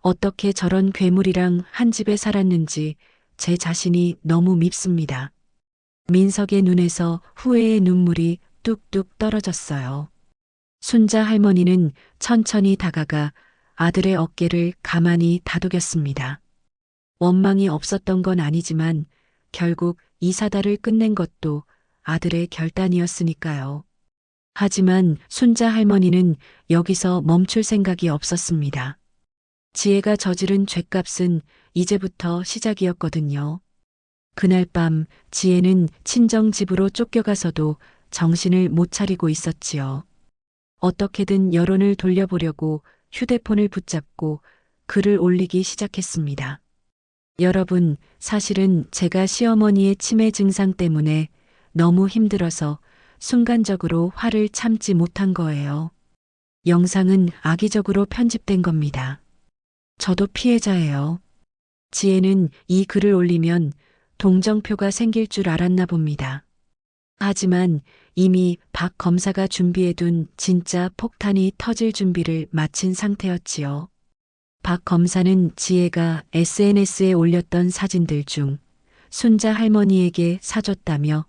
어떻게 저런 괴물이랑 한 집에 살았는지 제 자신이 너무 밉습니다. 민석의 눈에서 후회의 눈물이 뚝뚝 떨어졌어요. 순자 할머니는 천천히 다가가 아들의 어깨를 가만히 다독였습니다. 원망이 없었던 건 아니지만 결국 이 사달을 끝낸 것도 아들의 결단이었으니까요. 하지만 순자 할머니는 여기서 멈출 생각이 없었습니다. 지혜가 저지른 죗값은 이제부터 시작이었거든요. 그날 밤 지혜는 친정 집으로 쫓겨가서도 정신을 못 차리고 있었지요. 어떻게든 여론을 돌려보려고 휴대폰을 붙잡고 글을 올리기 시작했습니다. 여러분, 사실은 제가 시어머니의 치매 증상 때문에 너무 힘들어서 순간적으로 화를 참지 못한 거예요. 영상은 악의적으로 편집된 겁니다. 저도 피해자예요. 지혜는 이 글을 올리면 동정표가 생길 줄 알았나 봅니다. 하지만 이미 박 검사가 준비해둔 진짜 폭탄이 터질 준비를 마친 상태였지요. 박 검사는 지혜가 SNS에 올렸던 사진들 중 순자 할머니에게 사줬다며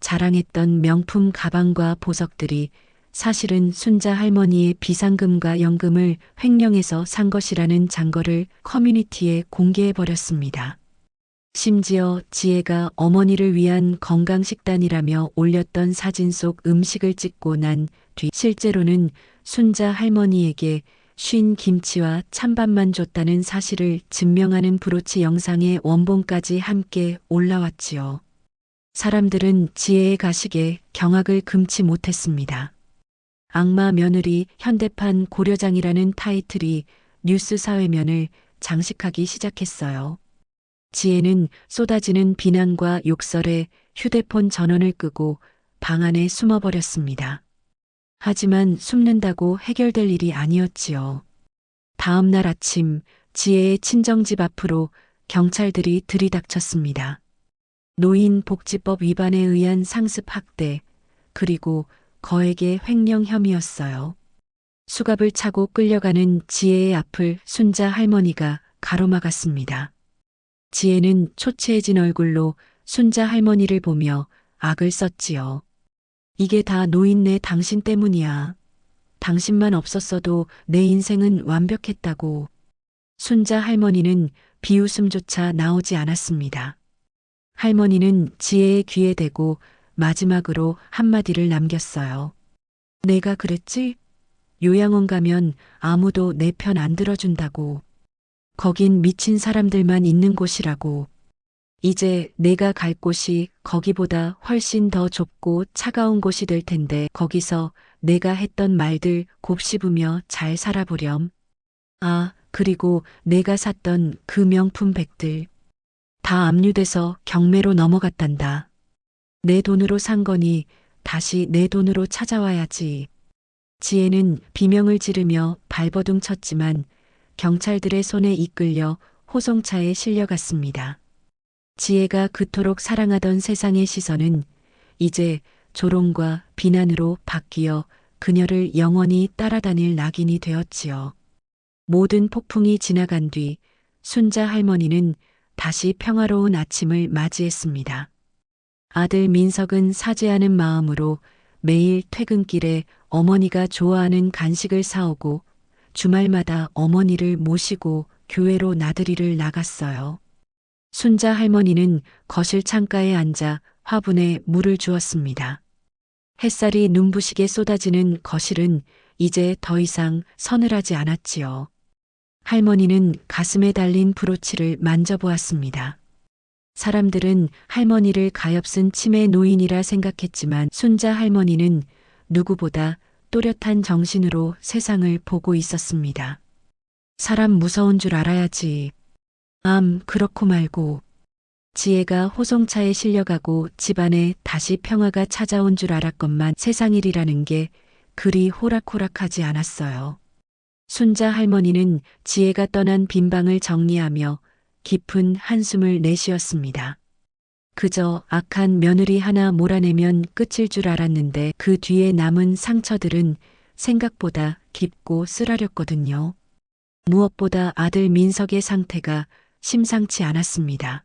자랑했던 명품 가방과 보석들이 사실은 순자 할머니의 비상금과 연금을 횡령해서 산 것이라는 증거를 커뮤니티에 공개해버렸습니다. 심지어 지혜가 어머니를 위한 건강식단이라며 올렸던 사진 속 음식을 찍고 난 뒤 실제로는 순자 할머니에게 쉰 김치와 찬밥만 줬다는 사실을 증명하는 브로치 영상의 원본까지 함께 올라왔지요. 사람들은 지혜의 가식에 경악을 금치 못했습니다. 악마 며느리 현대판 고려장이라는 타이틀이 뉴스 사회면을 장식하기 시작했어요. 지혜는 쏟아지는 비난과 욕설에 휴대폰 전원을 끄고 방 안에 숨어버렸습니다. 하지만 숨는다고 해결될 일이 아니었지요. 다음 날 아침 지혜의 친정집 앞으로 경찰들이 들이닥쳤습니다. 노인복지법 위반에 의한 상습 학대, 그리고 거액의 횡령 혐의였어요. 수갑을 차고 끌려가는 지혜의 앞을 순자 할머니가 가로막았습니다. 지혜는 초췌해진 얼굴로 순자 할머니를 보며 악을 썼지요. 이게 다 노인네 당신 때문이야. 당신만 없었어도 내 인생은 완벽했다고. 순자 할머니는 비웃음조차 나오지 않았습니다. 할머니는 지혜의 귀에 대고 마지막으로 한마디를 남겼어요. 내가 그랬지? 요양원 가면 아무도 내 편 안 들어준다고. 거긴 미친 사람들만 있는 곳이라고. 이제 내가 갈 곳이 거기보다 훨씬 더 좁고 차가운 곳이 될 텐데 거기서 내가 했던 말들 곱씹으며 잘 살아보렴. 아, 그리고 내가 샀던 그 명품 백들. 다 압류돼서 경매로 넘어갔단다. 내 돈으로 산 거니 다시 내 돈으로 찾아와야지. 지혜는 비명을 지르며 발버둥 쳤지만 경찰들의 손에 이끌려 호송차에 실려갔습니다. 지혜가 그토록 사랑하던 세상의 시선은 이제 조롱과 비난으로 바뀌어 그녀를 영원히 따라다닐 낙인이 되었지요. 모든 폭풍이 지나간 뒤 순자 할머니는 다시 평화로운 아침을 맞이했습니다. 아들 민석은 사죄하는 마음으로 매일 퇴근길에 어머니가 좋아하는 간식을 사오고 주말마다 어머니를 모시고 교회로 나들이를 나갔어요. 순자 할머니는 거실 창가에 앉아 화분에 물을 주었습니다. 햇살이 눈부시게 쏟아지는 거실은 이제 더 이상 서늘하지 않았지요. 할머니는 가슴에 달린 브로치를 만져보았습니다. 사람들은 할머니를 가엾은 치매 노인이라 생각했지만 순자 할머니는 누구보다 또렷한 정신으로 세상을 보고 있었습니다. 사람 무서운 줄 알아야지. 그렇고 말고. 지혜가 호송차에 실려가고 집안에 다시 평화가 찾아온 줄 알았건만 세상 일이라는 게 그리 호락호락하지 않았어요. 순자 할머니는 지혜가 떠난 빈방을 정리하며 깊은 한숨을 내쉬었습니다. 그저 악한 며느리 하나 몰아내면 끝일 줄 알았는데 그 뒤에 남은 상처들은 생각보다 깊고 쓰라렸거든요. 무엇보다 아들 민석의 상태가 심상치 않았습니다.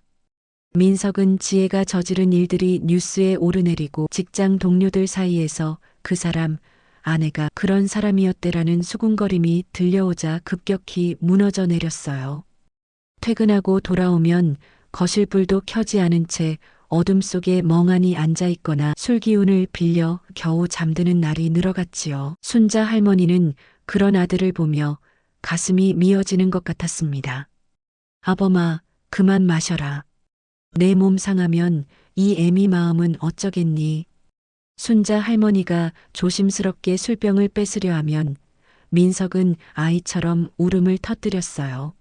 민석은 지혜가 저지른 일들이 뉴스에 오르내리고 직장 동료들 사이에서 그 사람, 아내가 그런 사람이었대라는 수군거림이 들려오자 급격히 무너져 내렸어요. 퇴근하고 돌아오면 거실 불도 켜지 않은 채 어둠 속에 멍하니 앉아 있거나 술 기운을 빌려 겨우 잠드는 날이 늘어갔지요. 순자 할머니는 그런 아들을 보며 가슴이 미어지는 것 같았습니다. 아범아, 그만 마셔라. 내 몸 상하면 이 애미 마음은 어쩌겠니? 순자 할머니가 조심스럽게 술병을 뺏으려 하면 민석은 아이처럼 울음을 터뜨렸어요.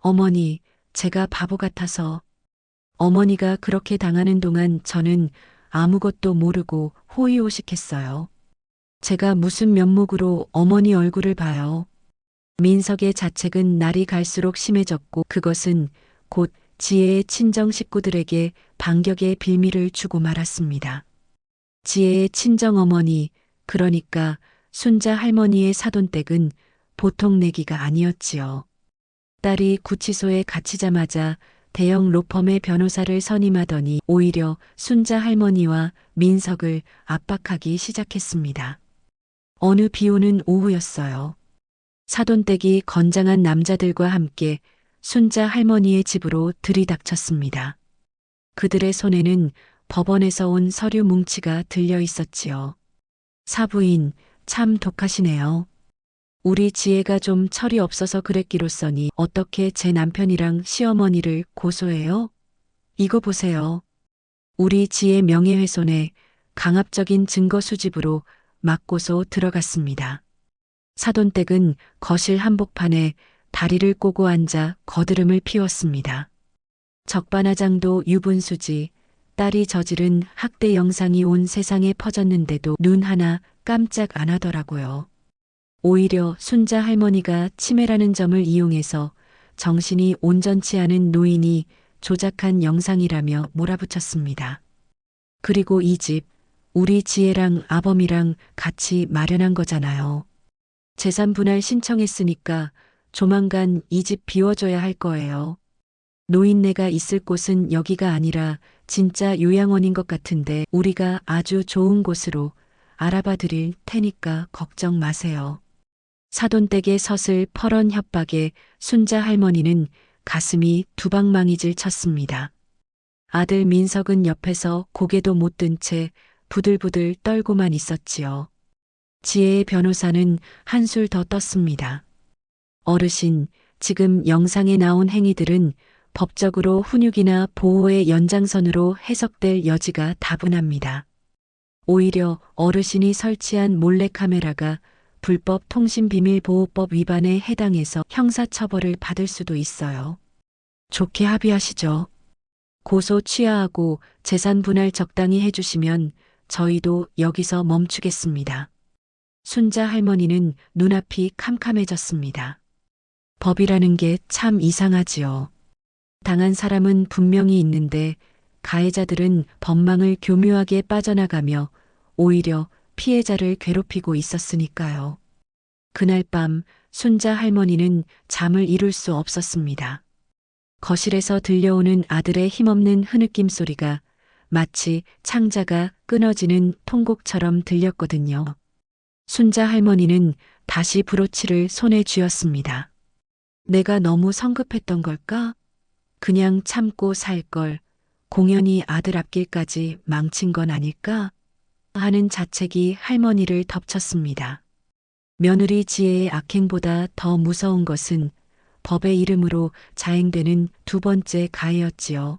어머니, 제가 바보 같아서. 어머니가 그렇게 당하는 동안 저는 아무것도 모르고 호의호식했어요. 제가 무슨 면목으로 어머니 얼굴을 봐요. 민석의 자책은 날이 갈수록 심해졌고 그것은 곧 지혜의 친정 식구들에게 반격의 빌미를 주고 말았습니다. 지혜의 친정 어머니, 그러니까 순자 할머니의 사돈댁은 보통 내기가 아니었지요. 딸이 구치소에 갇히자마자 대형 로펌의 변호사를 선임하더니 오히려 순자 할머니와 민석을 압박하기 시작했습니다. 어느 비 오는 오후였어요. 사돈댁이 건장한 남자들과 함께 순자 할머니의 집으로 들이닥쳤습니다. 그들의 손에는 법원에서 온 서류 뭉치가 들려 있었지요. 사부인, 참 독하시네요. 우리 지혜가 좀 철이 없어서 그랬기로써니 어떻게 제 남편이랑 시어머니를 고소해요? 이거 보세요. 우리 지혜 명예훼손에 강압적인 증거 수집으로 맞고소 들어갔습니다. 사돈댁은 거실 한복판에 다리를 꼬고 앉아 거드름을 피웠습니다. 적반하장도 유분수지, 딸이 저지른 학대 영상이 온 세상에 퍼졌는데도 눈 하나 깜짝 안 하더라고요. 오히려 순자 할머니가 치매라는 점을 이용해서 정신이 온전치 않은 노인이 조작한 영상이라며 몰아붙였습니다. 그리고 이 집, 우리 지혜랑 아범이랑 같이 마련한 거잖아요. 재산 분할 신청했으니까 조만간 이 집 비워줘야 할 거예요. 노인네가 있을 곳은 여기가 아니라 진짜 요양원인 것 같은데 우리가 아주 좋은 곳으로 알아봐 드릴 테니까 걱정 마세요. 사돈댁의 서슬 퍼런 협박에 순자 할머니는 가슴이 두방망이질 쳤습니다. 아들 민석은 옆에서 고개도 못 든 채 부들부들 떨고만 있었지요. 지혜의 변호사는 한술 더 떴습니다. 어르신, 지금 영상에 나온 행위들은 법적으로 훈육이나 보호의 연장선으로 해석될 여지가 다분합니다. 오히려 어르신이 설치한 몰래카메라가 불법 통신비밀보호법 위반에 해당해서 형사처벌을 받을 수도 있어요. 좋게 합의하시죠. 고소 취하하고 재산 분할 적당히 해주시면 저희도 여기서 멈추겠습니다. 순자 할머니는 눈앞이 캄캄해졌습니다. 법이라는 게 참 이상하지요. 당한 사람은 분명히 있는데 가해자들은 법망을 교묘하게 빠져나가며 오히려 피해자를 괴롭히고 있었으니까요. 그날 밤 순자 할머니는 잠을 이룰 수 없었습니다. 거실에서 들려오는 아들의 힘없는 흐느낌 소리가 마치 창자가 끊어지는 통곡처럼 들렸거든요. 순자 할머니는 다시 브로치를 손에 쥐었습니다. 내가 너무 성급했던 걸까? 그냥 참고 살 걸, 공연히 아들 앞길까지 망친 건 아닐까? 하는 자책이 할머니를 덮쳤습니다. 며느리 지혜의 악행보다 더 무서운 것은 법의 이름으로 자행되는 두 번째 가해였지요.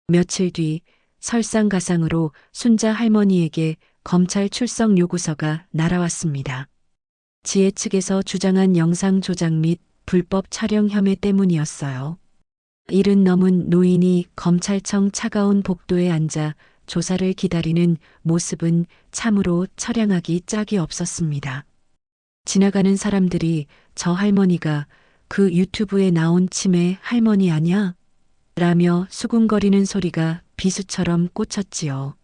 며칠 뒤 설상가상으로 순자 할머니에게 검찰 출석 요구서가 날아왔습니다. 지혜 측에서 주장한 영상 조작 및 불법 촬영 혐의 때문이었어요. 70 넘은 노인이 검찰청 차가운 복도에 앉아 조사를 기다리는 모습은 참으로 처량하기 짝이 없었습니다. 지나가는 사람들이 저 할머니가 그 유튜브에 나온 치매 할머니 아냐? 라며 수군거리는 소리가 비수처럼 꽂혔지요.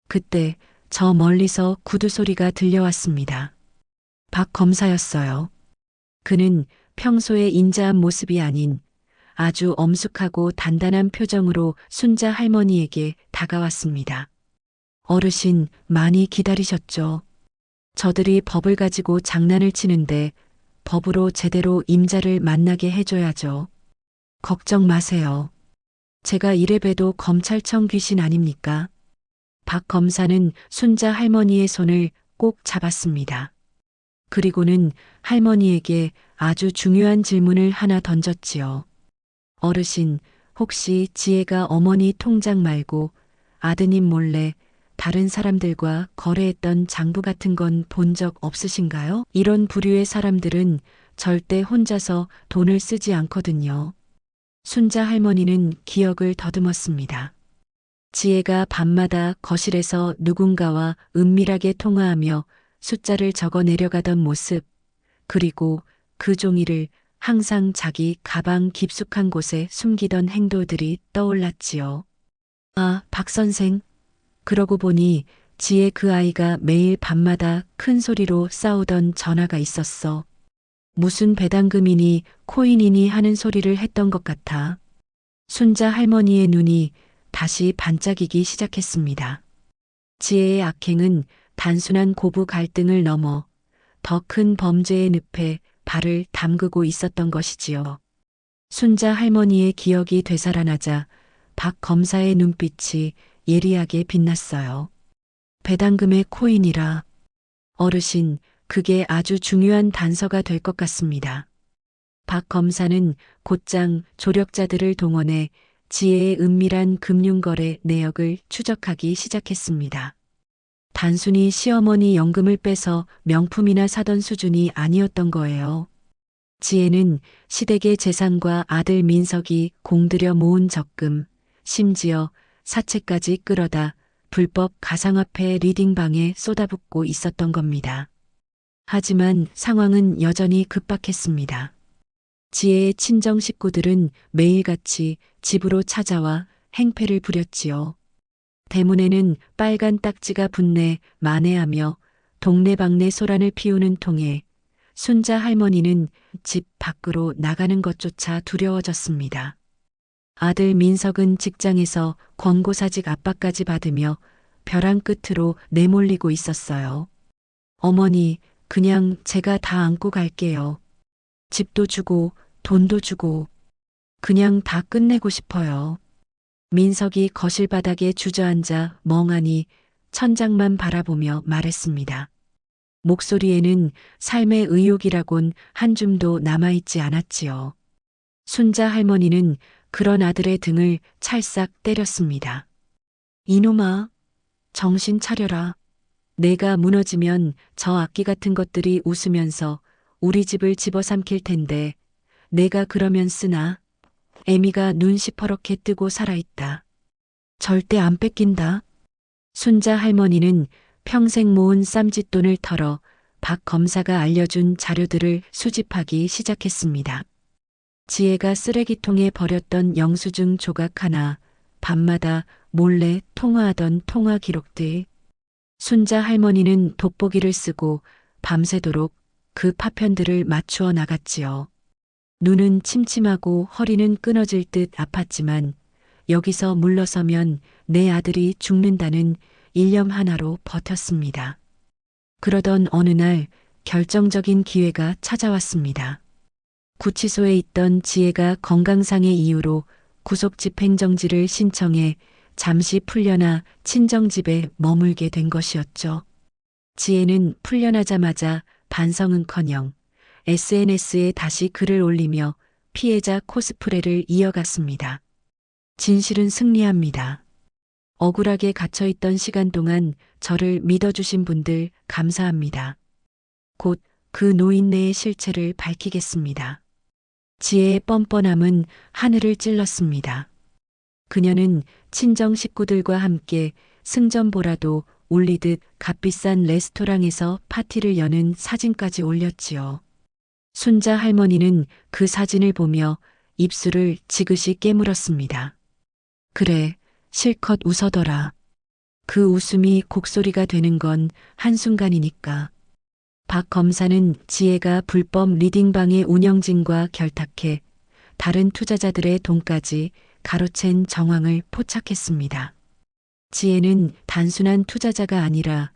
그때 저 멀리서 구두 소리가 들려왔습니다. 박 검사였어요. 그는 평소의 인자한 모습이 아닌 아주 엄숙하고 단단한 표정으로 순자 할머니에게 다가왔습니다. 어르신, 많이 기다리셨죠? 저들이 법을 가지고 장난을 치는데 법으로 제대로 임자를 만나게 해줘야죠. 걱정 마세요. 제가 이래봬도 검찰청 귀신 아닙니까? 박 검사는 순자 할머니의 손을 꼭 잡았습니다. 그리고는 할머니에게 아주 중요한 질문을 하나 던졌지요. 어르신, 혹시 지혜가 어머니 통장 말고 아드님 몰래 다른 사람들과 거래했던 장부 같은 건 본 적 없으신가요? 이런 부류의 사람들은 절대 혼자서 돈을 쓰지 않거든요. 순자 할머니는 기억을 더듬었습니다. 지혜가 밤마다 거실에서 누군가와 은밀하게 통화하며 숫자를 적어 내려가던 모습, 그리고 그 종이를 항상 자기 가방 깊숙한 곳에 숨기던 행동들이 떠올랐지요. 아, 박 선생. 그러고 보니 지혜 그 아이가 매일 밤마다 큰 소리로 싸우던 전화가 있었어. 무슨 배당금이니 코인이니 하는 소리를 했던 것 같아. 순자 할머니의 눈이 다시 반짝이기 시작했습니다. 지혜의 악행은 단순한 고부 갈등을 넘어 더 큰 범죄의 늪에 발을 담그고 있었던 것이지요. 순자 할머니의 기억이 되살아나자 박 검사의 눈빛이 예리하게 빛났어요. 배당금의 코인이라. 어르신, 그게 아주 중요한 단서가 될 것 같습니다. 박 검사는 곧장 조력자들을 동원해 지혜의 은밀한 금융거래 내역을 추적하기 시작했습니다. 단순히 시어머니 연금을 빼서 명품이나 사던 수준이 아니었던 거예요. 지혜는 시댁의 재산과 아들 민석이 공들여 모은 적금, 심지어 사채까지 끌어다 불법 가상화폐 리딩방에 쏟아붓고 있었던 겁니다. 하지만 상황은 여전히 급박했습니다. 지혜의 친정 식구들은 매일같이 집으로 찾아와 행패를 부렸지요. 대문에는 빨간 딱지가 붙네 만회하며 동네방네 소란을 피우는 통에 순자 할머니는 집 밖으로 나가는 것조차 두려워졌습니다. 아들 민석은 직장에서 권고사직 압박까지 받으며 벼랑 끝으로 내몰리고 있었어요. 어머니, 그냥 제가 다 안고 갈게요. 집도 주고 돈도 주고 그냥 다 끝내고 싶어요. 민석이 거실 바닥에 주저앉아 멍하니 천장만 바라보며 말했습니다. 목소리에는 삶의 의욕이라곤 한 줌도 남아있지 않았지요. 순자 할머니는 그런 아들의 등을 찰싹 때렸습니다. 이놈아, 정신 차려라. 내가 무너지면 저 악기 같은 것들이 웃으면서 우리 집을 집어삼킬 텐데 내가 그러면 쓰나? 애미가 눈 시퍼렇게 뜨고 살아있다. 절대 안 뺏긴다. 순자 할머니는 평생 모은 쌈짓돈을 털어 박 검사가 알려준 자료들을 수집하기 시작했습니다. 지혜가 쓰레기통에 버렸던 영수증 조각 하나, 밤마다 몰래 통화하던 통화 기록들. 순자 할머니는 돋보기를 쓰고 밤새도록 그 파편들을 맞추어 나갔지요. 눈은 침침하고 허리는 끊어질 듯 아팠지만 여기서 물러서면 내 아들이 죽는다는 일념 하나로 버텼습니다. 그러던 어느 날 결정적인 기회가 찾아왔습니다. 구치소에 있던 지혜가 건강상의 이유로 구속집행정지를 신청해 잠시 풀려나 친정집에 머물게 된 것이었죠. 지혜는 풀려나자마자 반성은커녕 SNS에 다시 글을 올리며 피해자 코스프레를 이어갔습니다. 진실은 승리합니다. 억울하게 갇혀있던 시간 동안 저를 믿어주신 분들 감사합니다. 곧 그 노인네의 실체를 밝히겠습니다. 지혜의 뻔뻔함은 하늘을 찔렀습니다. 그녀는 친정 식구들과 함께 승전보라도 울리듯 값비싼 레스토랑에서 파티를 여는 사진까지 올렸지요. 순자 할머니는 그 사진을 보며 입술을 지그시 깨물었습니다. 그래, 실컷 웃어더라. 그 웃음이 곡소리가 되는 건 한순간이니까. 박 검사는 지혜가 불법 리딩방의 운영진과 결탁해 다른 투자자들의 돈까지 가로챈 정황을 포착했습니다. 지혜는 단순한 투자자가 아니라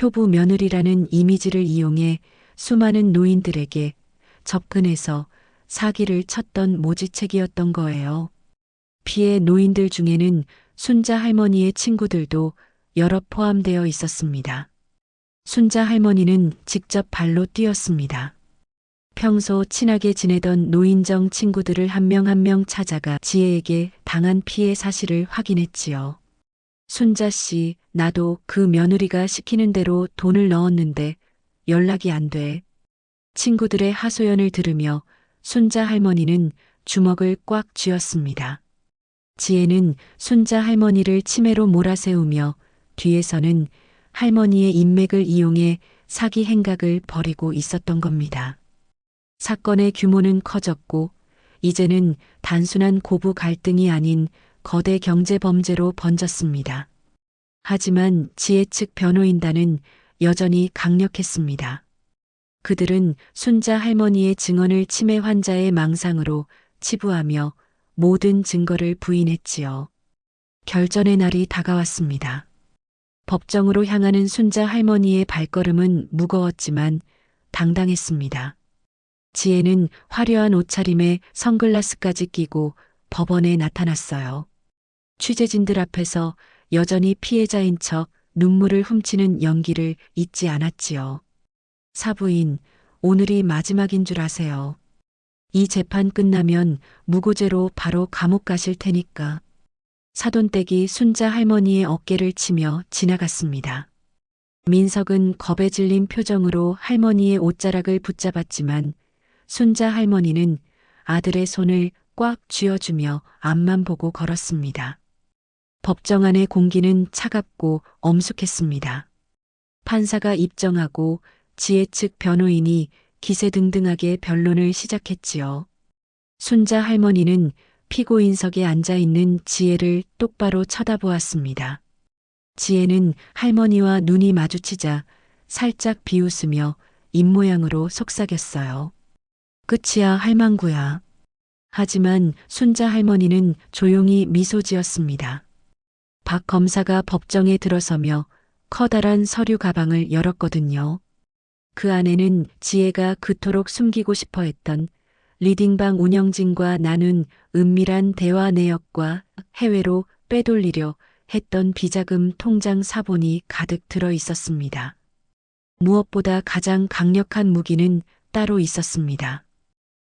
효부 며느리라는 이미지를 이용해 수많은 노인들에게 접근해서 사기를 쳤던 모지책이었던 거예요. 피해 노인들 중에는 순자 할머니의 친구들도 여럿 포함되어 있었습니다. 순자 할머니는 직접 발로 뛰었습니다. 평소 친하게 지내던 노인정 친구들을 한 명 한 명 찾아가 지혜에게 당한 피해 사실을 확인했지요. 순자 씨, 나도 그 며느리가 시키는 대로 돈을 넣었는데 연락이 안 돼. 친구들의 하소연을 들으며 순자 할머니는 주먹을 꽉 쥐었습니다. 지혜는 순자 할머니를 치매로 몰아세우며 뒤에서는 할머니의 인맥을 이용해 사기 행각을 벌이고 있었던 겁니다. 사건의 규모는 커졌고 이제는 단순한 고부 갈등이 아닌 거대 경제 범죄로 번졌습니다. 하지만 지혜 측 변호인단은 여전히 강력했습니다. 그들은 순자 할머니의 증언을 치매 환자의 망상으로 치부하며 모든 증거를 부인했지요. 결전의 날이 다가왔습니다. 법정으로 향하는 순자 할머니의 발걸음은 무거웠지만 당당했습니다. 지혜는 화려한 옷차림에 선글라스까지 끼고 법원에 나타났어요. 취재진들 앞에서 여전히 피해자인 척 눈물을 훔치는 연기를 잊지 않았지요. 사부인, 오늘이 마지막인 줄 아세요. 이 재판 끝나면 무고죄로 바로 감옥 가실 테니까. 사돈댁이 순자 할머니의 어깨를 치며 지나갔습니다. 민석은 겁에 질린 표정으로 할머니의 옷자락을 붙잡았지만 순자 할머니는 아들의 손을 꽉 쥐어주며 앞만 보고 걸었습니다. 법정 안의 공기는 차갑고 엄숙했습니다. 판사가 입정하고 지혜 측 변호인이 기세등등하게 변론을 시작했지요. 순자 할머니는 피고인석에 앉아 있는 지혜를 똑바로 쳐다보았습니다. 지혜는 할머니와 눈이 마주치자 살짝 비웃으며 입모양으로 속삭였어요. 끝이야, 할망구야. 하지만 순자 할머니는 조용히 미소 지었습니다. 박 검사가 법정에 들어서며 커다란 서류 가방을 열었거든요. 그 안에는 지혜가 그토록 숨기고 싶어 했던 리딩방 운영진과 나눈 은밀한 대화 내역과 해외로 빼돌리려 했던 비자금 통장 사본이 가득 들어 있었습니다. 무엇보다 가장 강력한 무기는 따로 있었습니다.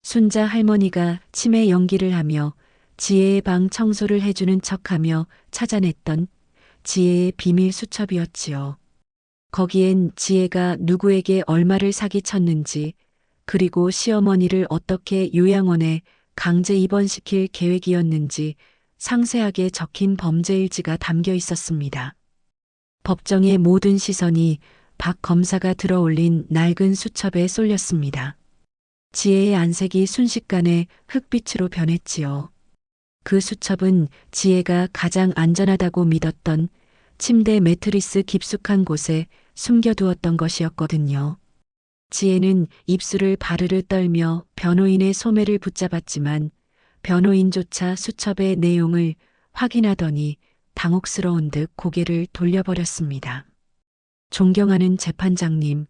순자 할머니가 치매 연기를 하며 지혜의 방 청소를 해주는 척하며 찾아냈던 지혜의 비밀 수첩이었지요. 거기엔 지혜가 누구에게 얼마를 사기쳤는지, 그리고 시어머니를 어떻게 요양원에 강제 입원시킬 계획이었는지 상세하게 적힌 범죄일지가 담겨 있었습니다. 법정의 모든 시선이 박 검사가 들어올린 낡은 수첩에 쏠렸습니다. 지혜의 안색이 순식간에 흑빛으로 변했지요. 그 수첩은 지혜가 가장 안전하다고 믿었던 침대 매트리스 깊숙한 곳에 숨겨두었던 것이었거든요. 지혜는 입술을 바르르 떨며 변호인의 소매를 붙잡았지만 변호인조차 수첩의 내용을 확인하더니 당혹스러운 듯 고개를 돌려버렸습니다. 존경하는 재판장님,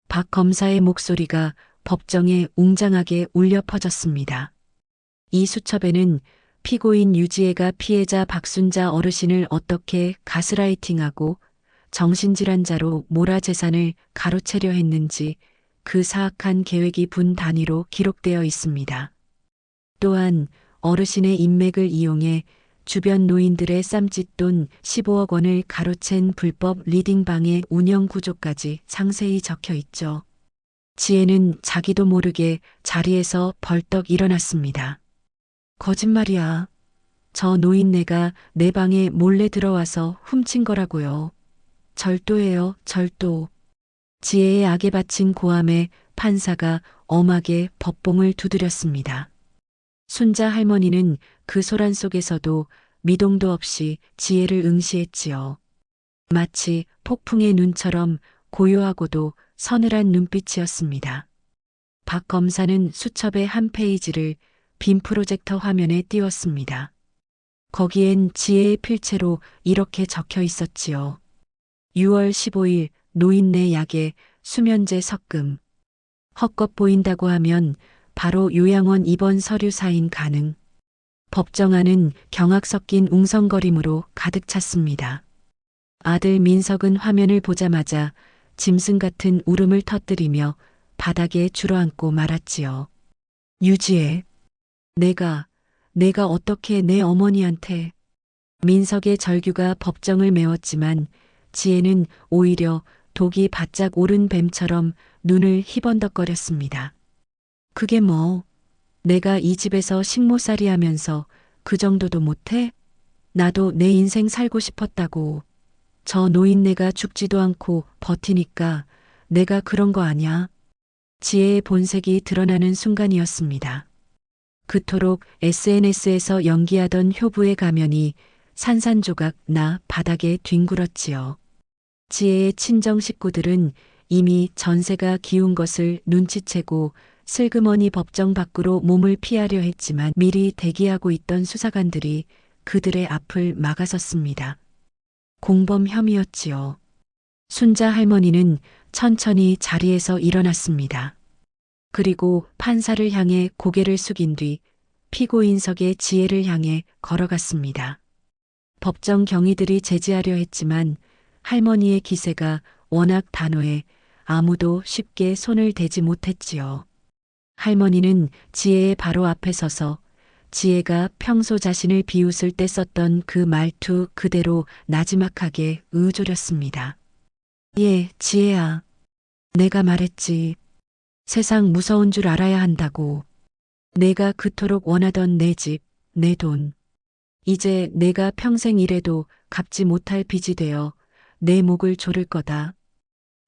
박 검사의 목소리가 법정에 웅장하게 울려 퍼졌습니다. 이 수첩에는 피고인 유지혜가 피해자 박순자 어르신을 어떻게 가스라이팅하고 정신질환자로 몰아 재산을 가로채려 했는지 그 사악한 계획이 분 단위로 기록되어 있습니다. 또한 어르신의 인맥을 이용해 주변 노인들의 쌈짓돈 15억 원을 가로챈 불법 리딩방의 운영 구조까지 상세히 적혀 있죠. 지혜는 자기도 모르게 자리에서 벌떡 일어났습니다. 거짓말이야. 저 노인네가 내 방에 몰래 들어와서 훔친 거라고요. 절도예요, 절도. 지혜의 악에 바친 고함에 판사가 엄하게 법봉을 두드렸습니다. 순자 할머니는 그 소란 속에서도 미동도 없이 지혜를 응시했지요. 마치 폭풍의 눈처럼 고요하고도 서늘한 눈빛이었습니다. 박 검사는 수첩의 한 페이지를 빔 프로젝터 화면에 띄웠습니다. 거기엔 지혜의 필체로 이렇게 적혀 있었지요. 6월 15일 노인네 약에 수면제 섞음. 헛것 보인다고 하면 바로 요양원 입원 서류 사인 가능. 법정 안은 경악 섞인 웅성거림으로 가득 찼습니다. 아들 민석은 화면을 보자마자 짐승 같은 울음을 터뜨리며 바닥에 주저앉고 말았지요. 유지혜, 내가 어떻게 내 어머니한테. 민석의 절규가 법정을 메웠지만 지혜는 오히려 독이 바짝 오른 뱀처럼 눈을 희번덕거렸습니다. 그게 뭐, 내가 이 집에서 식모살이 하면서 그 정도도 못해? 나도 내 인생 살고 싶었다고. 저 노인네가 죽지도 않고 버티니까 내가 그런 거 아냐? 지혜의 본색이 드러나는 순간이었습니다. 그토록 SNS에서 연기하던 효부의 가면이 산산조각 나 바닥에 뒹굴었지요. 지혜의 친정 식구들은 이미 전세가 기운 것을 눈치채고 슬그머니 법정 밖으로 몸을 피하려 했지만 미리 대기하고 있던 수사관들이 그들의 앞을 막아섰습니다. 공범 혐의였지요. 순자 할머니는 천천히 자리에서 일어났습니다. 그리고 판사를 향해 고개를 숙인 뒤 피고인석의 지혜를 향해 걸어갔습니다. 법정 경위들이 제지하려 했지만 할머니의 기세가 워낙 단호해 아무도 쉽게 손을 대지 못했지요. 할머니는 지혜의 바로 앞에 서서 지혜가 평소 자신을 비웃을 때 썼던 그 말투 그대로 나지막하게 의조렸습니다. 예, 지혜야. 내가 말했지. 세상 무서운 줄 알아야 한다고. 내가 그토록 원하던 내 집, 내 돈. 이제 내가 평생 일해도 갚지 못할 빚이 되어 내 목을 조를 거다.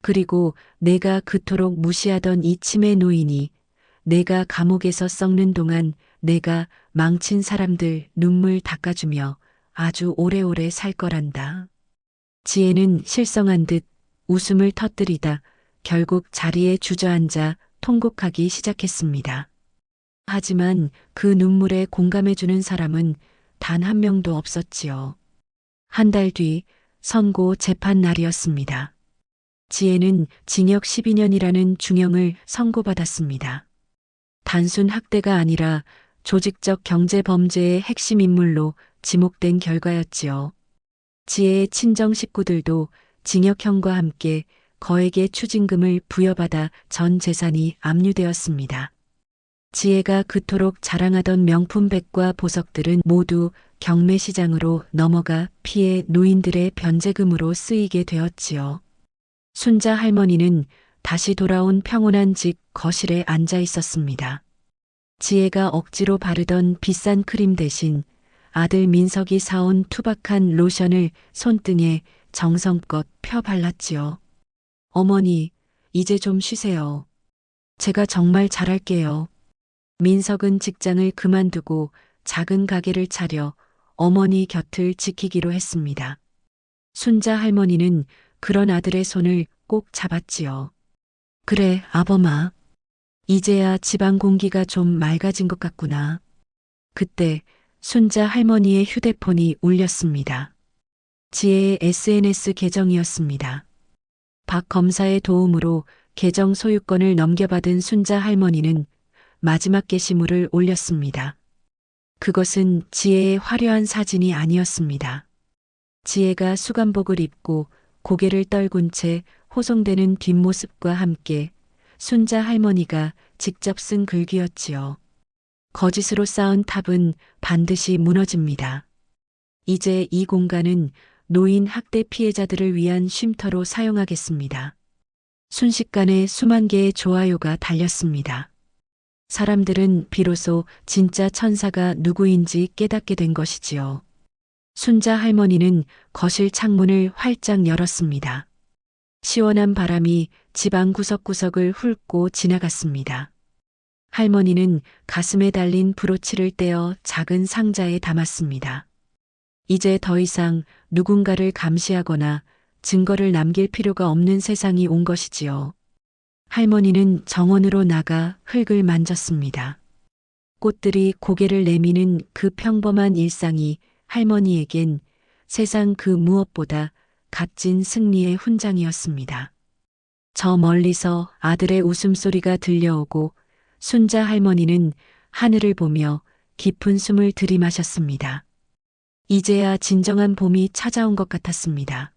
그리고 내가 그토록 무시하던 이 치매 노인이 내가 감옥에서 썩는 동안 내가 망친 사람들 눈물 닦아주며 아주 오래오래 살 거란다. 지혜는 실성한 듯 웃음을 터뜨리다 결국 자리에 주저앉아 통곡하기 시작했습니다. 하지만 그 눈물에 공감해주는 사람은 단 한 명도 없었지요. 한 달 뒤 선고 재판 날이었습니다. 지혜는 징역 12년이라는 중형을 선고받았습니다. 단순 학대가 아니라 조직적 경제 범죄의 핵심 인물로 지목된 결과였지요. 지혜의 친정 식구들도 징역형과 함께 거액의 추징금을 부여받아 전 재산이 압류되었습니다. 지혜가 그토록 자랑하던 명품백과 보석들은 모두 경매시장으로 넘어가 피해 노인들의 변제금으로 쓰이게 되었지요. 순자 할머니는 다시 돌아온 평온한 집 거실에 앉아 있었습니다. 지혜가 억지로 바르던 비싼 크림 대신 아들 민석이 사온 투박한 로션을 손등에 정성껏 펴 발랐지요. 어머니, 이제 좀 쉬세요. 제가 정말 잘할게요. 민석은 직장을 그만두고 작은 가게를 차려 어머니 곁을 지키기로 했습니다. 순자 할머니는 그런 아들의 손을 꼭 잡았지요. 그래, 아범아. 이제야 집안 공기가 좀 맑아진 것 같구나. 그때 순자 할머니의 휴대폰이 울렸습니다. 지혜의 SNS 계정이었습니다. 박 검사의 도움으로 계정 소유권을 넘겨받은 순자 할머니는 마지막 게시물을 올렸습니다. 그것은 지혜의 화려한 사진이 아니었습니다. 지혜가 수감복을 입고 고개를 떨군 채 호송되는 뒷모습과 함께 순자 할머니가 직접 쓴 글귀였지요. 거짓으로 쌓은 탑은 반드시 무너집니다. 이제 이 공간은 노인 학대 피해자들을 위한 쉼터로 사용하겠습니다. 순식간에 수만 개의 좋아요가 달렸습니다. 사람들은 비로소 진짜 천사가 누구인지 깨닫게 된 것이지요. 순자 할머니는 거실 창문을 활짝 열었습니다. 시원한 바람이 집안 구석구석을 훑고 지나갔습니다. 할머니는 가슴에 달린 브로치를 떼어 작은 상자에 담았습니다. 이제 더 이상 누군가를 감시하거나 증거를 남길 필요가 없는 세상이 온 것이지요. 할머니는 정원으로 나가 흙을 만졌습니다. 꽃들이 고개를 내미는 그 평범한 일상이 할머니에겐 세상 그 무엇보다 값진 승리의 훈장이었습니다. 저 멀리서 아들의 웃음소리가 들려오고 순자 할머니는 하늘을 보며 깊은 숨을 들이마셨습니다. 이제야 진정한 봄이 찾아온 것 같았습니다.